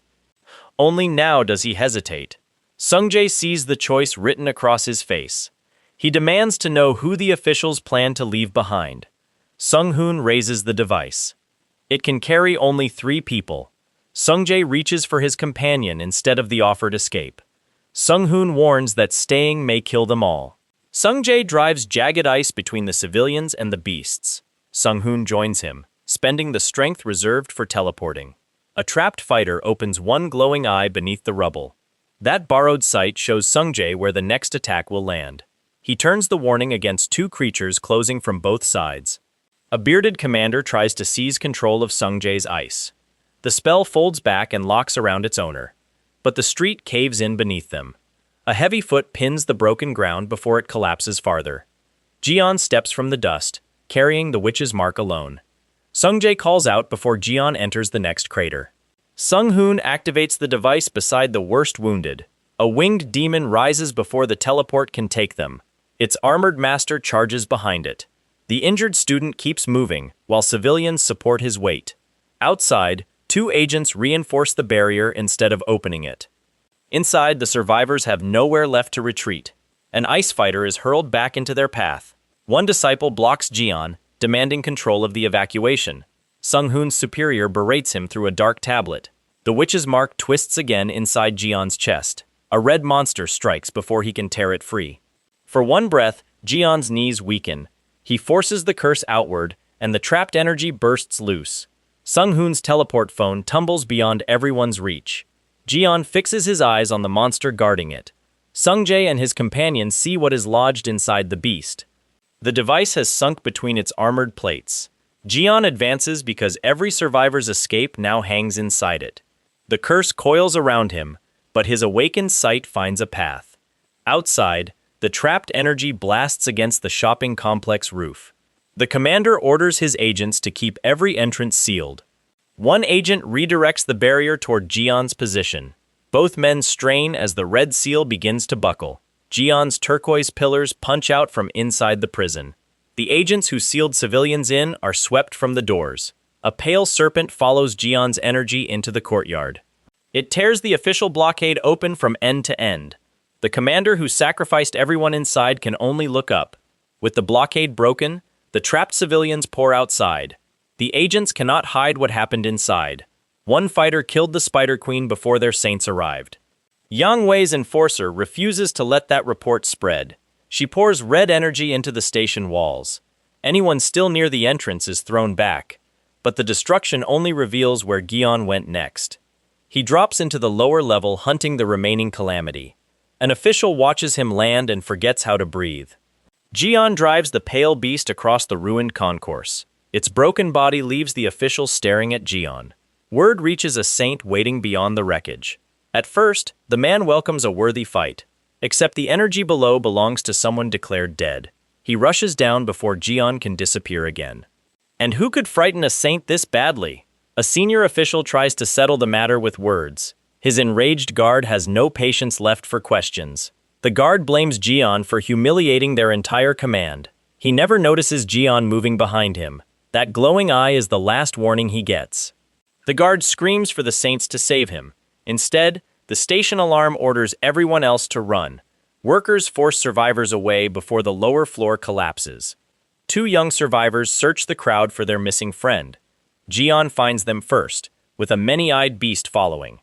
S1: Only now does he hesitate. Sungjae sees the choice written across his face. He demands to know who the officials plan to leave behind. Sung-hoon raises the device. It can carry only 3 people. Sungjae reaches for his companion instead of the offered escape. Sung-hoon warns that staying may kill them all. Sungjae drives jagged ice between the civilians and the beasts. Sung-hoon joins him, spending the strength reserved for teleporting. A trapped fighter opens one glowing eye beneath the rubble. That borrowed sight shows Sungjae where the next attack will land. He turns the warning against two creatures closing from both sides. A bearded commander tries to seize control of Sungjae's ice. The spell folds back and locks around its owner. But the street caves in beneath them. A heavy foot pins the broken ground before it collapses farther. Jian steps from the dust, carrying the witch's mark alone. Sungjae calls out before Jian enters the next crater. Sung-hoon activates the device beside the worst wounded. A winged demon rises before the teleport can take them. Its armored master charges behind it. The injured student keeps moving, while civilians support his weight. Outside, two agents reinforce the barrier instead of opening it. Inside, the survivors have nowhere left to retreat. An ice fighter is hurled back into their path. One disciple blocks Jian, demanding control of the evacuation. Sung-hoon's superior berates him through a dark tablet. The witch's mark twists again inside Jian's chest. A red monster strikes before he can tear it free. For one breath, Jian's knees weaken. He forces the curse outward, and the trapped energy bursts loose. Sung-hoon's teleport phone tumbles beyond everyone's reach. Jian fixes his eyes on the monster guarding it. Sungjae and his companions see what is lodged inside the beast. The device has sunk between its armored plates. Jian advances because every survivor's escape now hangs inside it. The curse coils around him, but his awakened sight finds a path. Outside, the trapped energy blasts against the shopping complex roof. The commander orders his agents to keep every entrance sealed. One agent redirects the barrier toward Jian's position. Both men strain as the red seal begins to buckle. Jian's turquoise pillars punch out from inside the prison. The agents who sealed civilians in are swept from the doors. A pale serpent follows Jian's energy into the courtyard. It tears the official blockade open from end to end. The commander who sacrificed everyone inside can only look up. With the blockade broken, the trapped civilians pour outside. The agents cannot hide what happened inside. One fighter killed the Spider Queen before their saints arrived. Yang Wei's enforcer refuses to let that report spread. She pours red energy into the station walls. Anyone still near the entrance is thrown back, but the destruction only reveals where Gion went next. He drops into the lower level hunting the remaining calamity. An official watches him land and forgets how to breathe. Gion drives the pale beast across the ruined concourse. Its broken body leaves the official staring at Gion. Word reaches a saint waiting beyond the wreckage. At first, the man welcomes a worthy fight, except the energy below belongs to someone declared dead. He rushes down before Gion can disappear again. And who could frighten a saint this badly? A senior official tries to settle the matter with words. His enraged guard has no patience left for questions. The guard blames Gion for humiliating their entire command. He never notices Gion moving behind him. That glowing eye is the last warning he gets. The guard screams for the saints to save him. Instead, the station alarm orders everyone else to run. Workers force survivors away before the lower floor collapses. Two young survivors search the crowd for their missing friend. Gion finds them first, with a many-eyed beast following.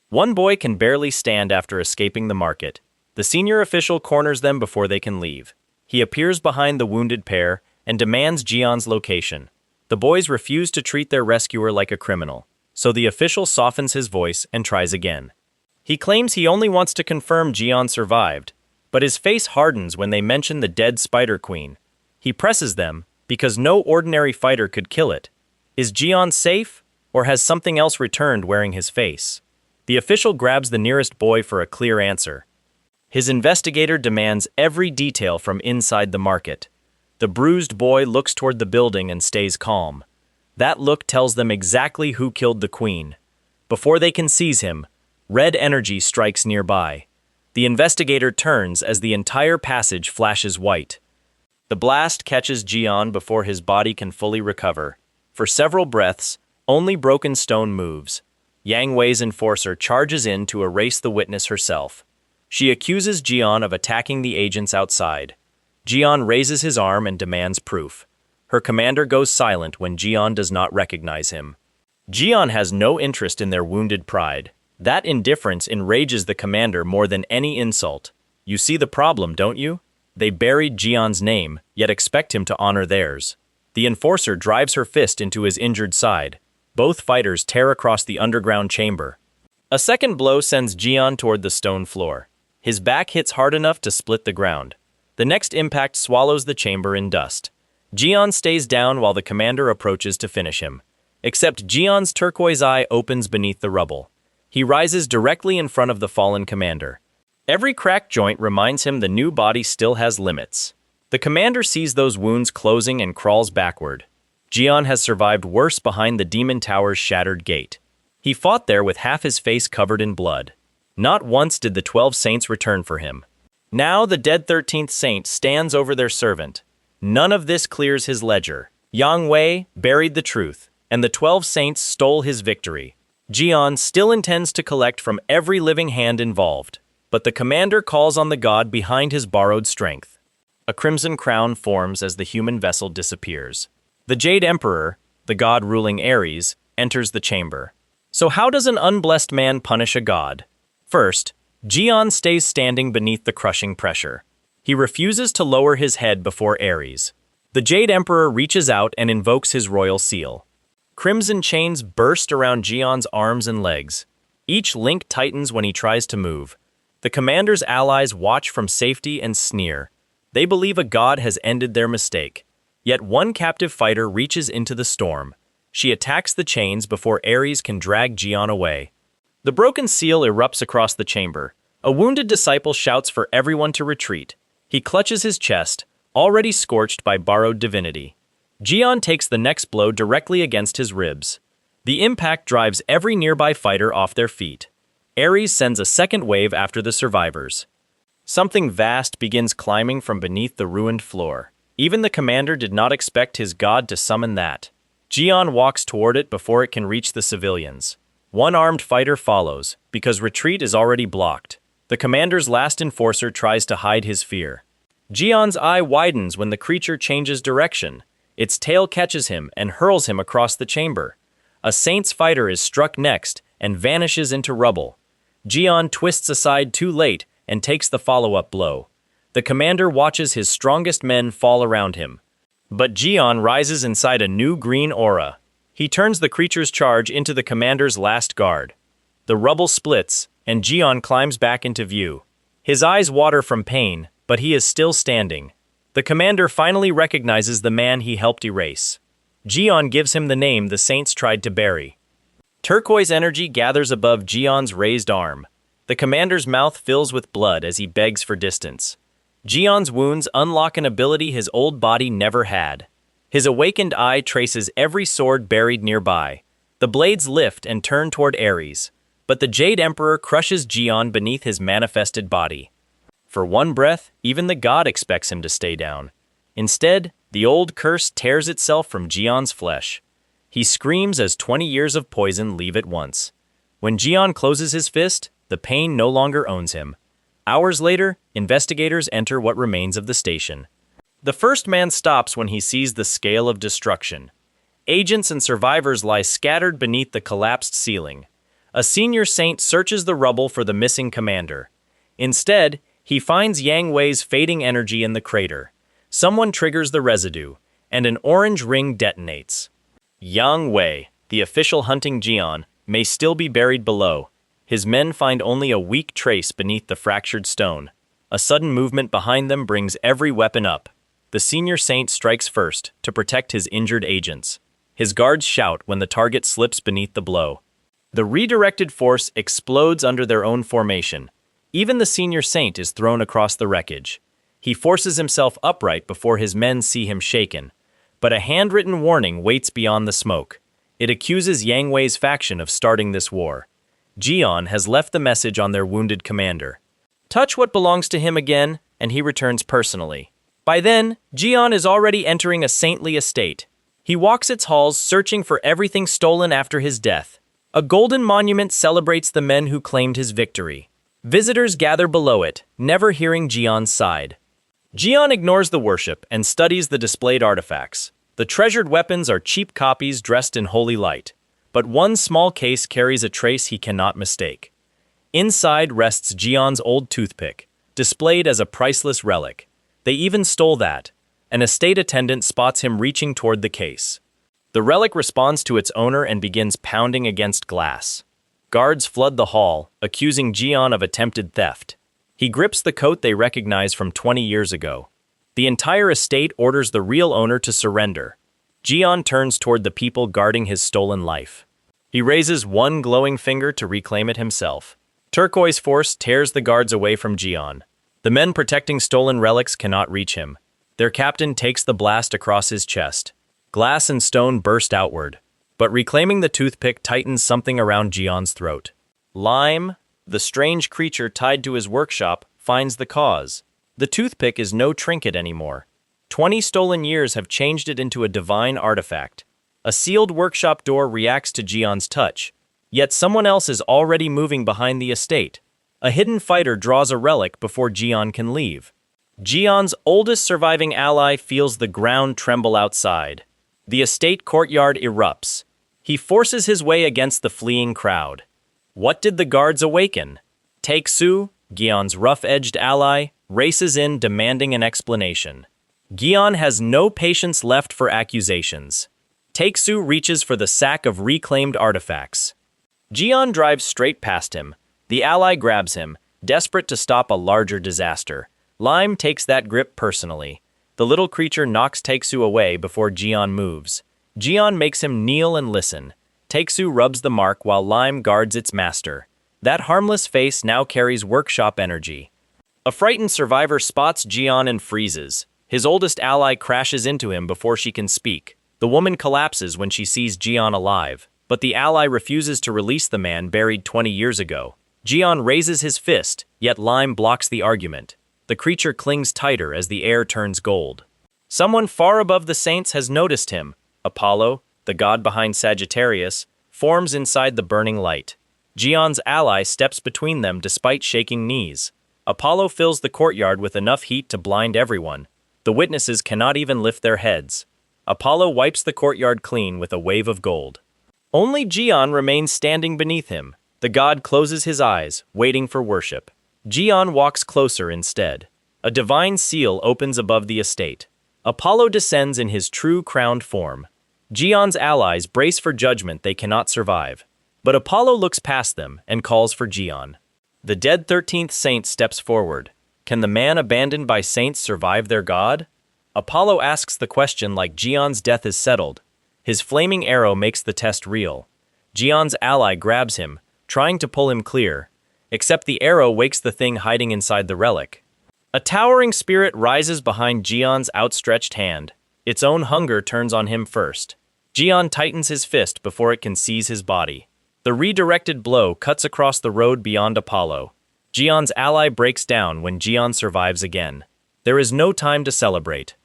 S1: One boy can barely stand after escaping the market. The senior official corners them before they can leave. He appears behind the wounded pair and demands Gion's location. The boys refuse to treat their rescuer like a criminal, so the official softens his voice and tries again. He claims he only wants to confirm Gion survived, but his face hardens when they mention the dead Spider Queen. He presses them, because no ordinary fighter could kill it. Is Gion safe, or has something else returned wearing his face? The official grabs the nearest boy for a clear answer. His investigator demands every detail from inside the market. The bruised boy looks toward the building and stays calm. That look tells them exactly who killed the queen. Before they can seize him, red energy strikes nearby. The investigator turns as the entire passage flashes white. The blast catches Gion before his body can fully recover. For several breaths, only broken stone moves. Yang Wei's enforcer charges in to erase the witness herself. She accuses Gion of attacking the agents outside. Gion raises his arm and demands proof. Her commander goes silent when Gion does not recognize him. Gion has no interest in their wounded pride. That indifference enrages the commander more than any insult. You see the problem, don't you? They buried Gion's name, yet expect him to honor theirs. The enforcer drives her fist into his injured side. Both fighters tear across the underground chamber. A second blow sends Jian toward the stone floor. His back hits hard enough to split the ground. The next impact swallows the chamber in dust. Jian stays down while the commander approaches to finish him. Except Jian's turquoise eye opens beneath the rubble. He rises directly in front of the fallen commander. Every cracked joint reminds him the new body still has limits. The commander sees those wounds closing and crawls backward. Jian has survived worse behind the demon tower's shattered gate. He fought there with half his face covered in blood. Not once did the 12 saints return for him. Now the dead 13th saint stands over their servant. None of this clears his ledger. Yang Wei buried the truth, and the 12 saints stole his victory. Jian still intends to collect from every living hand involved, but the commander calls on the god behind his borrowed strength. A crimson crown forms as the human vessel disappears. The Jade Emperor, the god ruling Ares, enters the chamber. So how does an unblessed man punish a god? First, Jian stays standing beneath the crushing pressure. He refuses to lower his head before Ares. The Jade Emperor reaches out and invokes his royal seal. Crimson chains burst around Jian's arms and legs. Each link tightens when he tries to move. The commander's allies watch from safety and sneer. They believe a god has ended their mistake. Yet one captive fighter reaches into the storm. She attacks the chains before Ares can drag Jian away. The broken seal erupts across the chamber. A wounded disciple shouts for everyone to retreat. He clutches his chest, already scorched by borrowed divinity. Jian takes the next blow directly against his ribs. The impact drives every nearby fighter off their feet. Ares sends a second wave after the survivors. Something vast begins climbing from beneath the ruined floor. Even the commander did not expect his god to summon that. Jian walks toward it before it can reach the civilians. One armed fighter follows, because retreat is already blocked. The commander's last enforcer tries to hide his fear. Jian's eye widens when the creature changes direction. Its tail catches him and hurls him across the chamber. A saint's fighter is struck next and vanishes into rubble. Jian twists aside too late and takes the follow-up blow. The commander watches his strongest men fall around him. But Jian rises inside a new green aura. He turns the creature's charge into the commander's last guard. The rubble splits, and Jian climbs back into view. His eyes water from pain, but he is still standing. The commander finally recognizes the man he helped erase. Jian gives him the name the saints tried to bury. Turquoise energy gathers above Jian's raised arm. The commander's mouth fills with blood as he begs for distance. Jian's wounds unlock an ability his old body never had. His awakened eye traces every sword buried nearby. The blades lift and turn toward Ares, but the Jade Emperor crushes Jian beneath his manifested body. For one breath, even the god expects him to stay down. Instead, the old curse tears itself from Jian's flesh. He screams as 20 years of poison leave at once. When Jian closes his fist, the pain no longer owns him. Hours later, investigators enter what remains of the station. The first man stops when he sees the scale of destruction. Agents and survivors lie scattered beneath the collapsed ceiling. A senior saint searches the rubble for the missing commander. Instead, he finds Yang Wei's fading energy in the crater. Someone triggers the residue, and an orange ring detonates. Yang Wei, the official hunting Jian, may still be buried below. His men find only a weak trace beneath the fractured stone. A sudden movement behind them brings every weapon up. The senior saint strikes first, to protect his injured agents. His guards shout when the target slips beneath the blow. The redirected force explodes under their own formation. Even the senior saint is thrown across the wreckage. He forces himself upright before his men see him shaken. But a handwritten warning waits beyond the smoke. It accuses Yang Wei's faction of starting this war. Jian has left the message on their wounded commander. Touch what belongs to him again, and he returns personally. By then, Jian is already entering a saintly estate. He walks its halls searching for everything stolen after his death. A golden monument celebrates the men who claimed his victory. Visitors gather below it, never hearing Jian's side. Jian ignores the worship and studies the displayed artifacts. The treasured weapons are cheap copies dressed in holy light. But one small case carries a trace he cannot mistake. Inside rests Jian's old toothpick, displayed as a priceless relic. They even stole that. An estate attendant spots him reaching toward the case. The relic responds to its owner and begins pounding against glass. Guards flood the hall, accusing Jian of attempted theft. He grips the coat they recognize from 20 years ago. The entire estate orders the real owner to surrender. Jian turns toward the people guarding his stolen life. He raises one glowing finger to reclaim it himself. Turquoise force tears the guards away from Jian. The men protecting stolen relics cannot reach him. Their captain takes the blast across his chest. Glass and stone burst outward, but reclaiming the toothpick tightens something around Jian's throat. Lime, the strange creature tied to his workshop, finds the cause. The toothpick is no trinket anymore. 20 stolen years have changed it into a divine artifact. A sealed workshop door reacts to Jian's touch, yet someone else is already moving behind the estate. A hidden fighter draws a relic before Jian can leave. Jian's oldest surviving ally feels the ground tremble outside. The estate courtyard erupts. He forces his way against the fleeing crowd. What did the guards awaken? Taesu, Jian's rough-edged ally, races in demanding an explanation. Jian has no patience left for accusations. Taesu reaches for the sack of reclaimed artifacts. Jian drives straight past him. The ally grabs him, desperate to stop a larger disaster. Lime takes that grip personally. The little creature knocks Taesu away before Jian moves. Jian makes him kneel and listen. Taesu rubs the mark while Lime guards its master. That harmless face now carries workshop energy. A frightened survivor spots Jian and freezes. His oldest ally crashes into him before she can speak. The woman collapses when she sees Jian alive, but the ally refuses to release the man buried 20 years ago. Jian raises his fist, yet Lime blocks the argument. The creature clings tighter as the air turns gold. Someone far above the saints has noticed him. Apollo, the god behind Sagittarius, forms inside the burning light. Jian's ally steps between them despite shaking knees. Apollo fills the courtyard with enough heat to blind everyone. The witnesses cannot even lift their heads. Apollo wipes the courtyard clean with a wave of gold. Only Jian remains standing beneath him. The god closes his eyes, waiting for worship. Jian walks closer instead. A divine seal opens above the estate. Apollo descends in his true crowned form. Jian's allies brace for judgment they cannot survive. But Apollo looks past them and calls for Jian. The dead 13th saint steps forward. Can the man abandoned by saints survive their god? Apollo asks the question like Jian's death is settled. His flaming arrow makes the test real. Jian's ally grabs him, trying to pull him clear, except the arrow wakes the thing hiding inside the relic. A towering spirit rises behind Jian's outstretched hand. Its own hunger turns on him first. Jian tightens his fist before it can seize his body. The redirected blow cuts across the road beyond Apollo. Jian's ally breaks down when Jian survives again. There is no time to celebrate.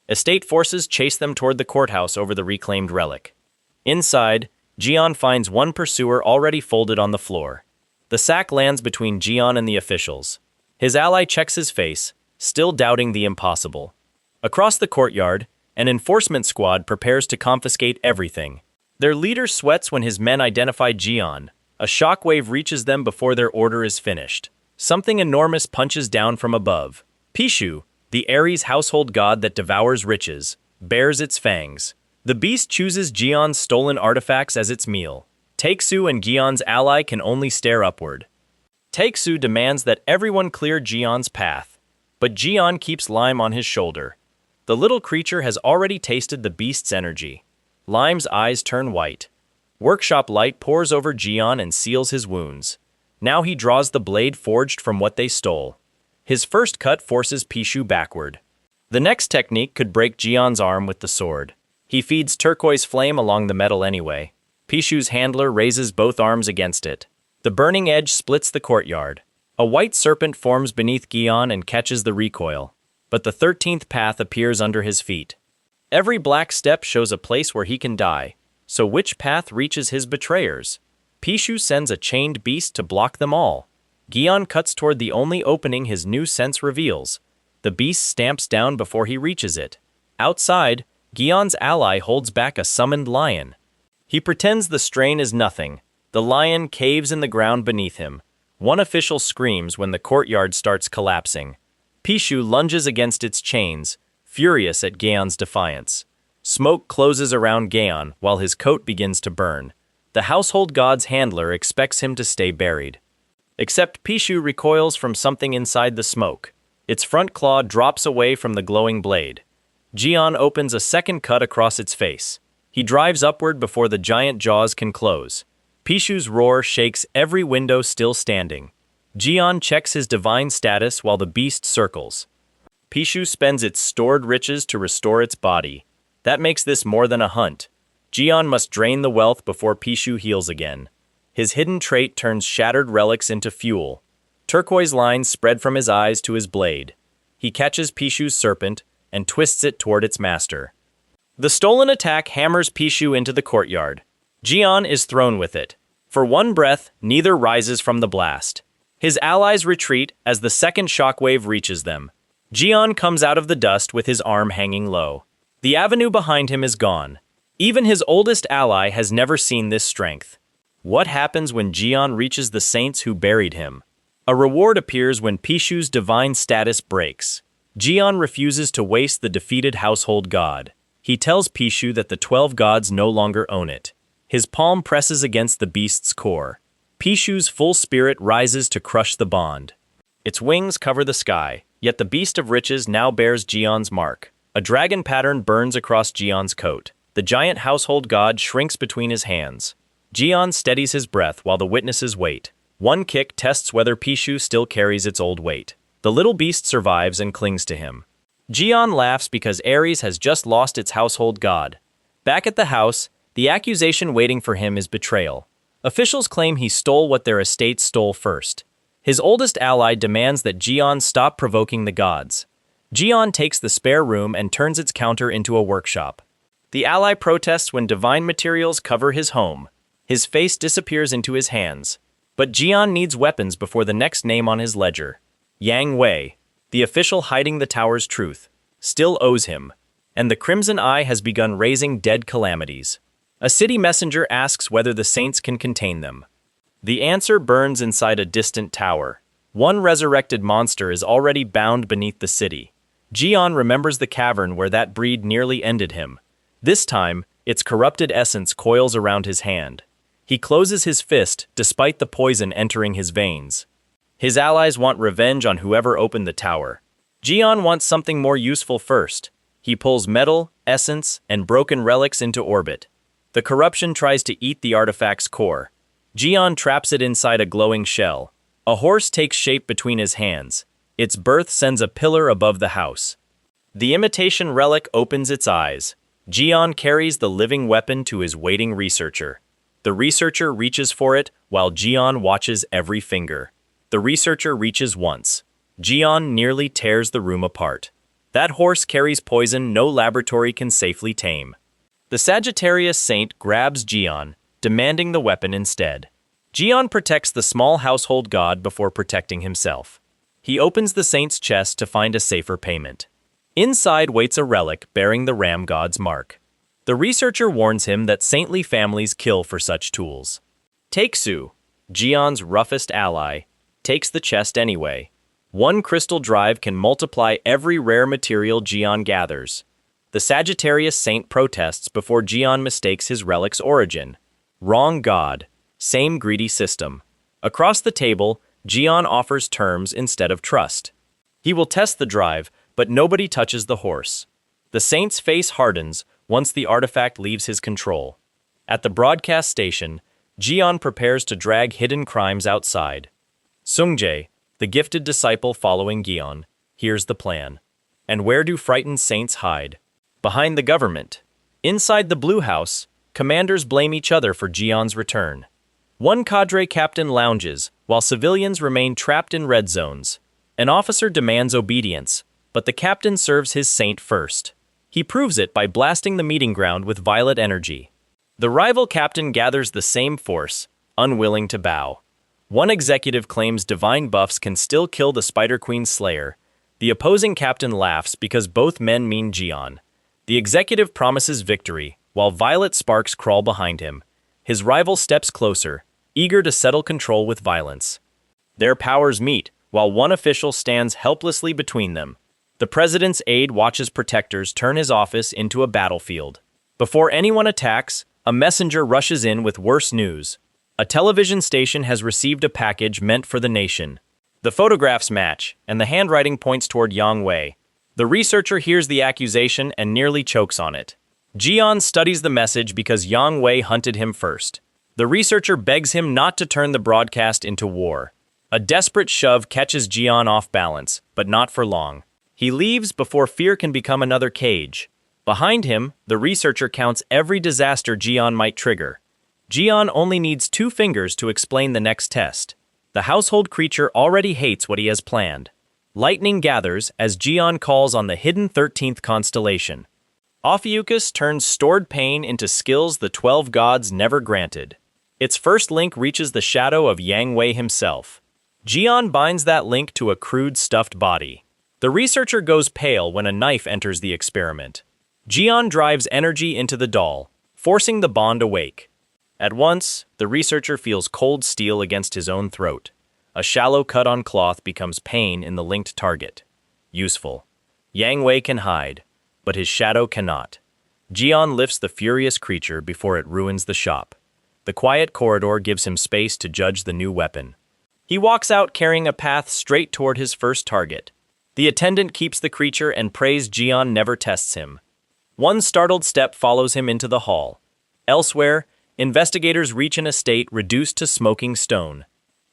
S1: Estate forces chase them toward the courthouse over the reclaimed relic. Inside, Jian finds one pursuer already folded on the floor. The sack lands between Jian and the officials. His ally checks his face, still doubting the impossible. Across the courtyard, an enforcement squad prepares to confiscate everything. Their leader sweats when his men identify Jian. A shockwave reaches them before their order is finished. Something enormous punches down from above. Pishu, the Ares household god that devours riches, bares its fangs. The beast chooses Jian's stolen artifacts as its meal. Taesu and Jian's ally can only stare upward. Taesu demands that everyone clear Jian's path, but Jian keeps Lime on his shoulder. The little creature has already tasted the beast's energy. Lime's eyes turn white. Workshop light pours over Jian and seals his wounds. Now he draws the blade forged from what they stole. His first cut forces Pishu backward. The next technique could break Jian's arm with the sword. He feeds turquoise flame along the metal anyway. Pishu's handler raises both arms against it. The burning edge splits the courtyard. A white serpent forms beneath Jian and catches the recoil. But the 13th path appears under his feet. Every black step shows a place where he can die. So which path reaches his betrayers? Pishu sends a chained beast to block them all. Jian cuts toward the only opening his new sense reveals. The beast stamps down before he reaches it. Outside, Jian's ally holds back a summoned lion. He pretends the strain is nothing. The lion caves in the ground beneath him. One official screams when the courtyard starts collapsing. Pishu lunges against its chains, furious at Jian's defiance. Smoke closes around Gaon while his coat begins to burn. The household god's handler expects him to stay buried. Except Pishu recoils from something inside the smoke. Its front claw drops away from the glowing blade. Jian opens a second cut across its face. He drives upward before the giant jaws can close. Pishu's roar shakes every window still standing. Jian checks his divine status while the beast circles. Pishu spends its stored riches to restore its body. That makes this more than a hunt. Jian must drain the wealth before Pishu heals again. His hidden trait turns shattered relics into fuel. Turquoise lines spread from his eyes to his blade. He catches Pishu's serpent and twists it toward its master. The stolen attack hammers Pishu into the courtyard. Jian is thrown with it. For one breath, neither rises from the blast. His allies retreat as the second shockwave reaches them. Jian comes out of the dust with his arm hanging low. The avenue behind him is gone. Even his oldest ally has never seen this strength. What happens when Jian reaches the saints who buried him? A reward appears when Pishu's divine status breaks. Jian refuses to waste the defeated household god. He tells Pishu that the 12 gods no longer own it. His palm presses against the beast's core. Pishu's full spirit rises to crush the bond. Its wings cover the sky, yet the beast of riches now bears Jian's mark. A dragon pattern burns across Jian's coat. The giant household god shrinks between his hands. Jian steadies his breath while the witnesses wait. One kick tests whether Pishu still carries its old weight. The little beast survives and clings to him. Jian laughs because Ares has just lost its household god. Back at the house, the accusation waiting for him is betrayal. Officials claim he stole what their estate stole first. His oldest ally demands that Jian stop provoking the gods. Jian takes the spare room and turns its counter into a workshop. The ally protests when divine materials cover his home. His face disappears into his hands. But Jian needs weapons before the next name on his ledger. Yang Wei, the official hiding the tower's truth, still owes him. And the Crimson Eye has begun raising dead calamities. A city messenger asks whether the saints can contain them. The answer burns inside a distant tower. One resurrected monster is already bound beneath the city. Jian remembers the cavern where that breed nearly ended him. This time, its corrupted essence coils around his hand. He closes his fist despite the poison entering his veins. His allies want revenge on whoever opened the tower. Jian wants something more useful first. He pulls metal, essence, and broken relics into orbit. The corruption tries to eat the artifact's core. Jian traps it inside a glowing shell. A horse takes shape between his hands. Its birth sends a pillar above the house. The imitation relic opens its eyes. Jian carries the living weapon to his waiting researcher. The researcher reaches for it while Jian watches every finger. The researcher reaches once. Jian nearly tears the room apart. That horse carries poison no laboratory can safely tame. The Sagittarius saint grabs Jian, demanding the weapon instead. Jian protects the small household god before protecting himself. He opens the saint's chest to find a safer payment. Inside waits a relic bearing the ram god's mark. The researcher warns him that saintly families kill for such tools. Takesu, Jian's roughest ally, takes the chest anyway. One crystal drive can multiply every rare material Jian gathers. The Sagittarius saint protests before Jian mistakes his relic's origin. Wrong god, same greedy system. Across the table, Jian offers terms instead of trust. He will test the drive, but nobody touches the horse. The saint's face hardens once the artifact leaves his control. At the broadcast station, Jian prepares to drag hidden crimes outside. Sungjae, the gifted disciple following Gion, hears the plan. And where do frightened saints hide? Behind the government. Inside the Blue House, commanders blame each other for Jian's return. One cadre captain lounges, while civilians remain trapped in red zones. An officer demands obedience, but the captain serves his saint first. He proves it by blasting the meeting ground with violet energy. The rival captain gathers the same force, unwilling to bow. One executive claims divine buffs can still kill the Spider Queen's slayer. The opposing captain laughs because both men mean Jian. The executive promises victory, while violet sparks crawl behind him. His rival steps closer, eager to settle control with violence. Their powers meet, while one official stands helplessly between them. The president's aide watches protectors turn his office into a battlefield. Before anyone attacks, a messenger rushes in with worse news. A television station has received a package meant for the nation. The photographs match, and the handwriting points toward Yang Wei. The researcher hears the accusation and nearly chokes on it. Jian studies the message because Yang Wei hunted him first. The researcher begs him not to turn the broadcast into war. A desperate shove catches Jian off balance, but not for long. He leaves before fear can become another cage. Behind him, the researcher counts every disaster Jian might trigger. Jian only needs 2 fingers to explain the next test. The household creature already hates what he has planned. Lightning gathers as Jian calls on the hidden 13th constellation. Ophiuchus turns stored pain into skills the 12 gods never granted. Its first link reaches the shadow of Yang Wei himself. Jian binds that link to a crude stuffed body. The researcher goes pale when a knife enters the experiment. Jian drives energy into the doll, forcing the bond awake. At once, the researcher feels cold steel against his own throat. A shallow cut on cloth becomes pain in the linked target. Useful. Yang Wei can hide, but his shadow cannot. Jian lifts the furious creature before it ruins the shop. The quiet corridor gives him space to judge the new weapon. He walks out carrying a path straight toward his first target. The attendant keeps the creature and prays Jian never tests him. One startled step follows him into the hall. Elsewhere, investigators reach an estate reduced to smoking stone.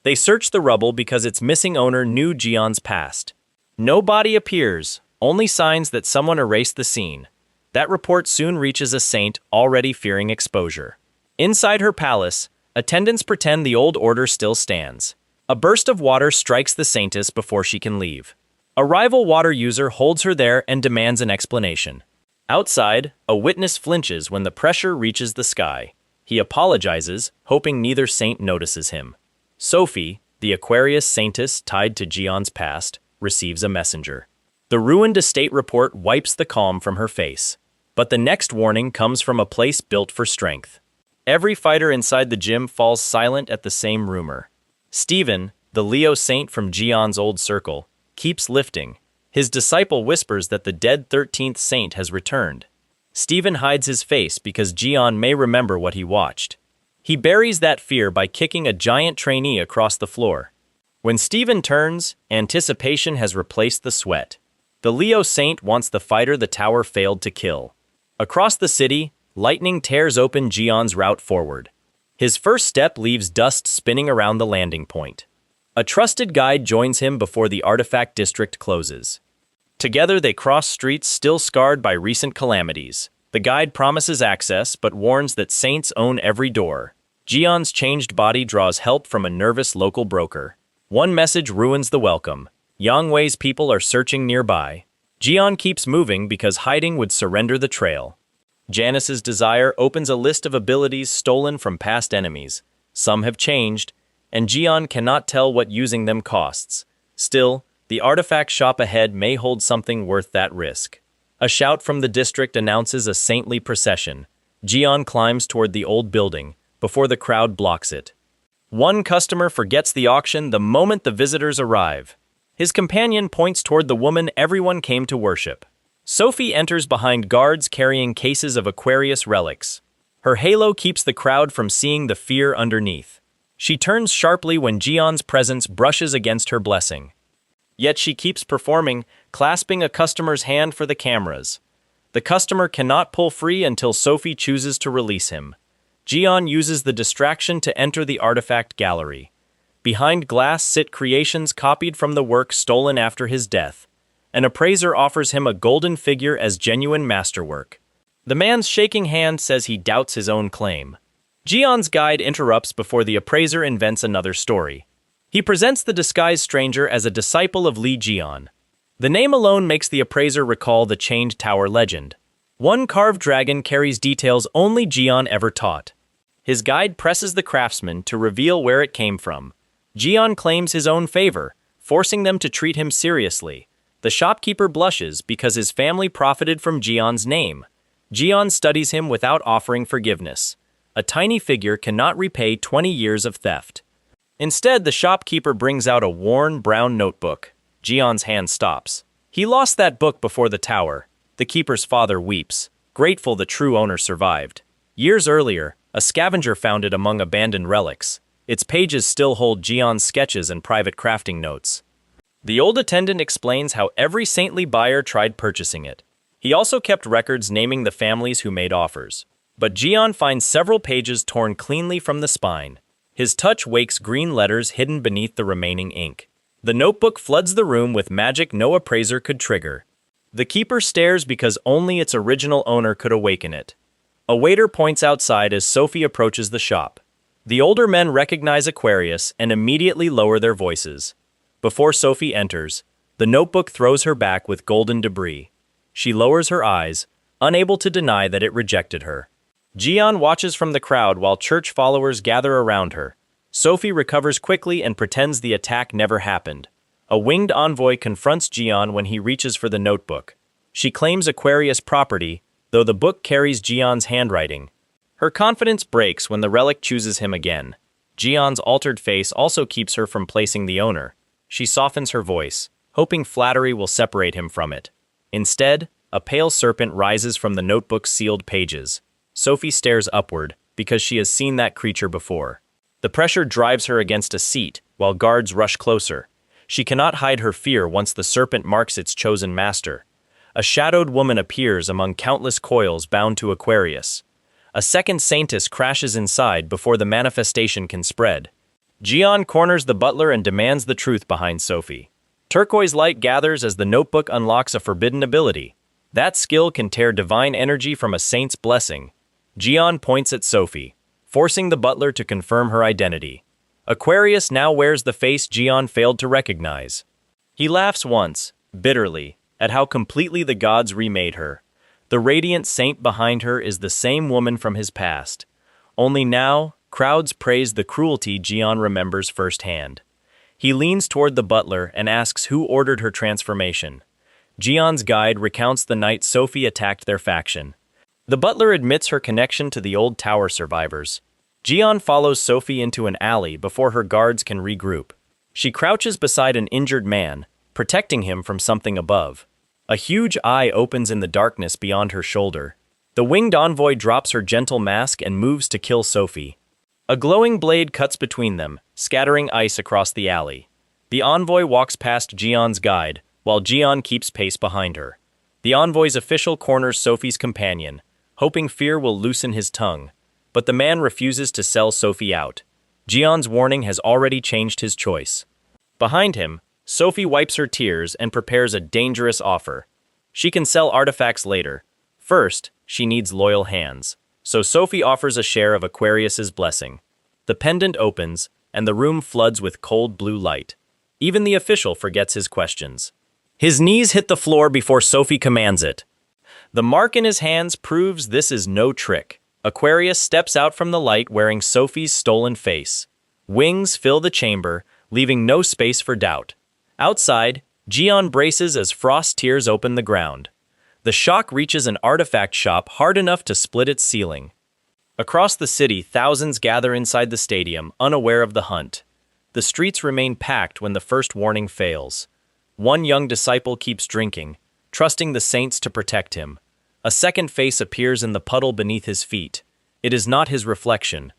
S1: They search the rubble because its missing owner knew Jian's past. No body appears, only signs that someone erased the scene. That report soon reaches a saint already fearing exposure. Inside her palace, attendants pretend the old order still stands. A burst of water strikes the saintess before she can leave. A rival water user holds her there and demands an explanation. Outside, a witness flinches when the pressure reaches the sky. He apologizes, hoping neither saint notices him. Sophie, the Aquarius saintess tied to Jian's past, receives a messenger. The ruined estate report wipes the calm from her face. But the next warning comes from a place built for strength. Every fighter inside the gym falls silent at the same rumor. Stephen, the Leo saint from Jian's old circle, keeps lifting. His disciple whispers that the dead 13th saint has returned. Stephen hides his face because Jian may remember what he watched. He buries that fear by kicking a giant trainee across the floor. When Stephen turns, anticipation has replaced the sweat. The Leo saint wants the fighter the tower failed to kill. Across the city, lightning tears open Jian's route forward. His first step leaves dust spinning around the landing point. A trusted guide joins him before the artifact district closes. Together they cross streets still scarred by recent calamities. The guide promises access but warns that saints own every door. Jian's changed body draws help from a nervous local broker. One message ruins the welcome. Yang Wei's people are searching nearby. Jian keeps moving because hiding would surrender the trail. Janice's desire opens a list of abilities stolen from past enemies. Some have changed, and Jian cannot tell what using them costs. Still, the artifact shop ahead may hold something worth that risk. A shout from the district announces a saintly procession. Jian climbs toward the old building, before the crowd blocks it. One customer forgets the auction the moment the visitors arrive. His companion points toward the woman everyone came to worship. Sophie enters behind guards carrying cases of Aquarius relics. Her halo keeps the crowd from seeing the fear underneath. She turns sharply when Jian's presence brushes against her blessing. Yet she keeps performing, clasping a customer's hand for the cameras. The customer cannot pull free until Sophie chooses to release him. Jian uses the distraction to enter the artifact gallery. Behind glass sit creations copied from the work stolen after his death. An appraiser offers him a golden figure as genuine masterwork. The man's shaking hand says he doubts his own claim. Jian's guide interrupts before the appraiser invents another story. He presents the disguised stranger as a disciple of Li Jian. The name alone makes the appraiser recall the Chained Tower legend. One carved dragon carries details only Jian ever taught. His guide presses the craftsman to reveal where it came from. Jian claims his own favor, forcing them to treat him seriously. The shopkeeper blushes because his family profited from Jian's name. Jian studies him without offering forgiveness. A tiny figure cannot repay 20 years of theft. Instead, the shopkeeper brings out a worn, brown notebook. Jian's hand stops. He lost that book before the tower. The keeper's father weeps, grateful the true owner survived. Years earlier, a scavenger found it among abandoned relics. Its pages still hold Jion's sketches and private crafting notes. The old attendant explains how every saintly buyer tried purchasing it. He also kept records naming the families who made offers. But Jion finds several pages torn cleanly from the spine. His touch wakes green letters hidden beneath the remaining ink. The notebook floods the room with magic no appraiser could trigger. The keeper stares because only its original owner could awaken it. A waiter points outside as Sophie approaches the shop. The older men recognize Aquarius and immediately lower their voices. Before Sophie enters, the notebook throws her back with golden debris. She lowers her eyes, unable to deny that it rejected her. Jion watches from the crowd while church followers gather around her. Sophie recovers quickly and pretends the attack never happened. A winged envoy confronts Jion when he reaches for the notebook. She claims Aquarius property, though the book carries Jion's handwriting. Her confidence breaks when the relic chooses him again. Jion's altered face also keeps her from placing the owner. She softens her voice, hoping flattery will separate him from it. Instead, a pale serpent rises from the notebook's sealed pages. Sophie stares upward, because she has seen that creature before. The pressure drives her against a seat, while guards rush closer. She cannot hide her fear once the serpent marks its chosen master. A shadowed woman appears among countless coils bound to Aquarius. A second saintess crashes inside before the manifestation can spread. Jion corners the butler and demands the truth behind Sophie. Turquoise light gathers as the notebook unlocks a forbidden ability. That skill can tear divine energy from a saint's blessing. Jion points at Sophie, forcing the butler to confirm her identity. Aquarius now wears the face Jion failed to recognize. He laughs once, bitterly, at how completely the gods remade her. The radiant saint behind her is the same woman from his past. Only now, crowds praise the cruelty Jion remembers firsthand. He leans toward the butler and asks who ordered her transformation. Jion's guide recounts the night Sophie attacked their faction. The butler admits her connection to the old tower survivors. Jion follows Sophie into an alley before her guards can regroup. She crouches beside an injured man, protecting him from something above. A huge eye opens in the darkness beyond her shoulder. The winged envoy drops her gentle mask and moves to kill Sophie. A glowing blade cuts between them, scattering ice across the alley. The envoy walks past Jion's guide, while Jion keeps pace behind her. The envoy's official corners Sophie's companion, hoping fear will loosen his tongue. But the man refuses to sell Sophie out. Jion's warning has already changed his choice. Behind him, Sophie wipes her tears and prepares a dangerous offer. She can sell artifacts later. First, she needs loyal hands. So Sophie offers a share of Aquarius's blessing. The pendant opens, and the room floods with cold blue light. Even the official forgets his questions. His knees hit the floor before Sophie commands it. The mark in his hands proves this is no trick. Aquarius steps out from the light wearing Sophie's stolen face. Wings fill the chamber, leaving no space for doubt. Outside, Jion braces as frost tears open the ground. The shock reaches an artifact shop hard enough to split its ceiling. Across the city, thousands gather inside the stadium, unaware of the hunt. The streets remain packed when the first warning fails. One young disciple keeps drinking, trusting the saints to protect him. A second face appears in the puddle beneath his feet. It is not his reflection.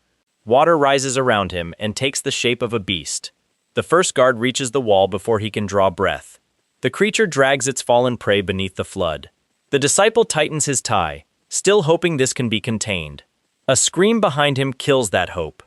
S1: Water rises around him and takes the shape of a beast. The first guard reaches the wall before he can draw breath. The creature drags its fallen prey beneath the flood. The disciple tightens his tie, still hoping this can be contained. A scream behind him kills that hope.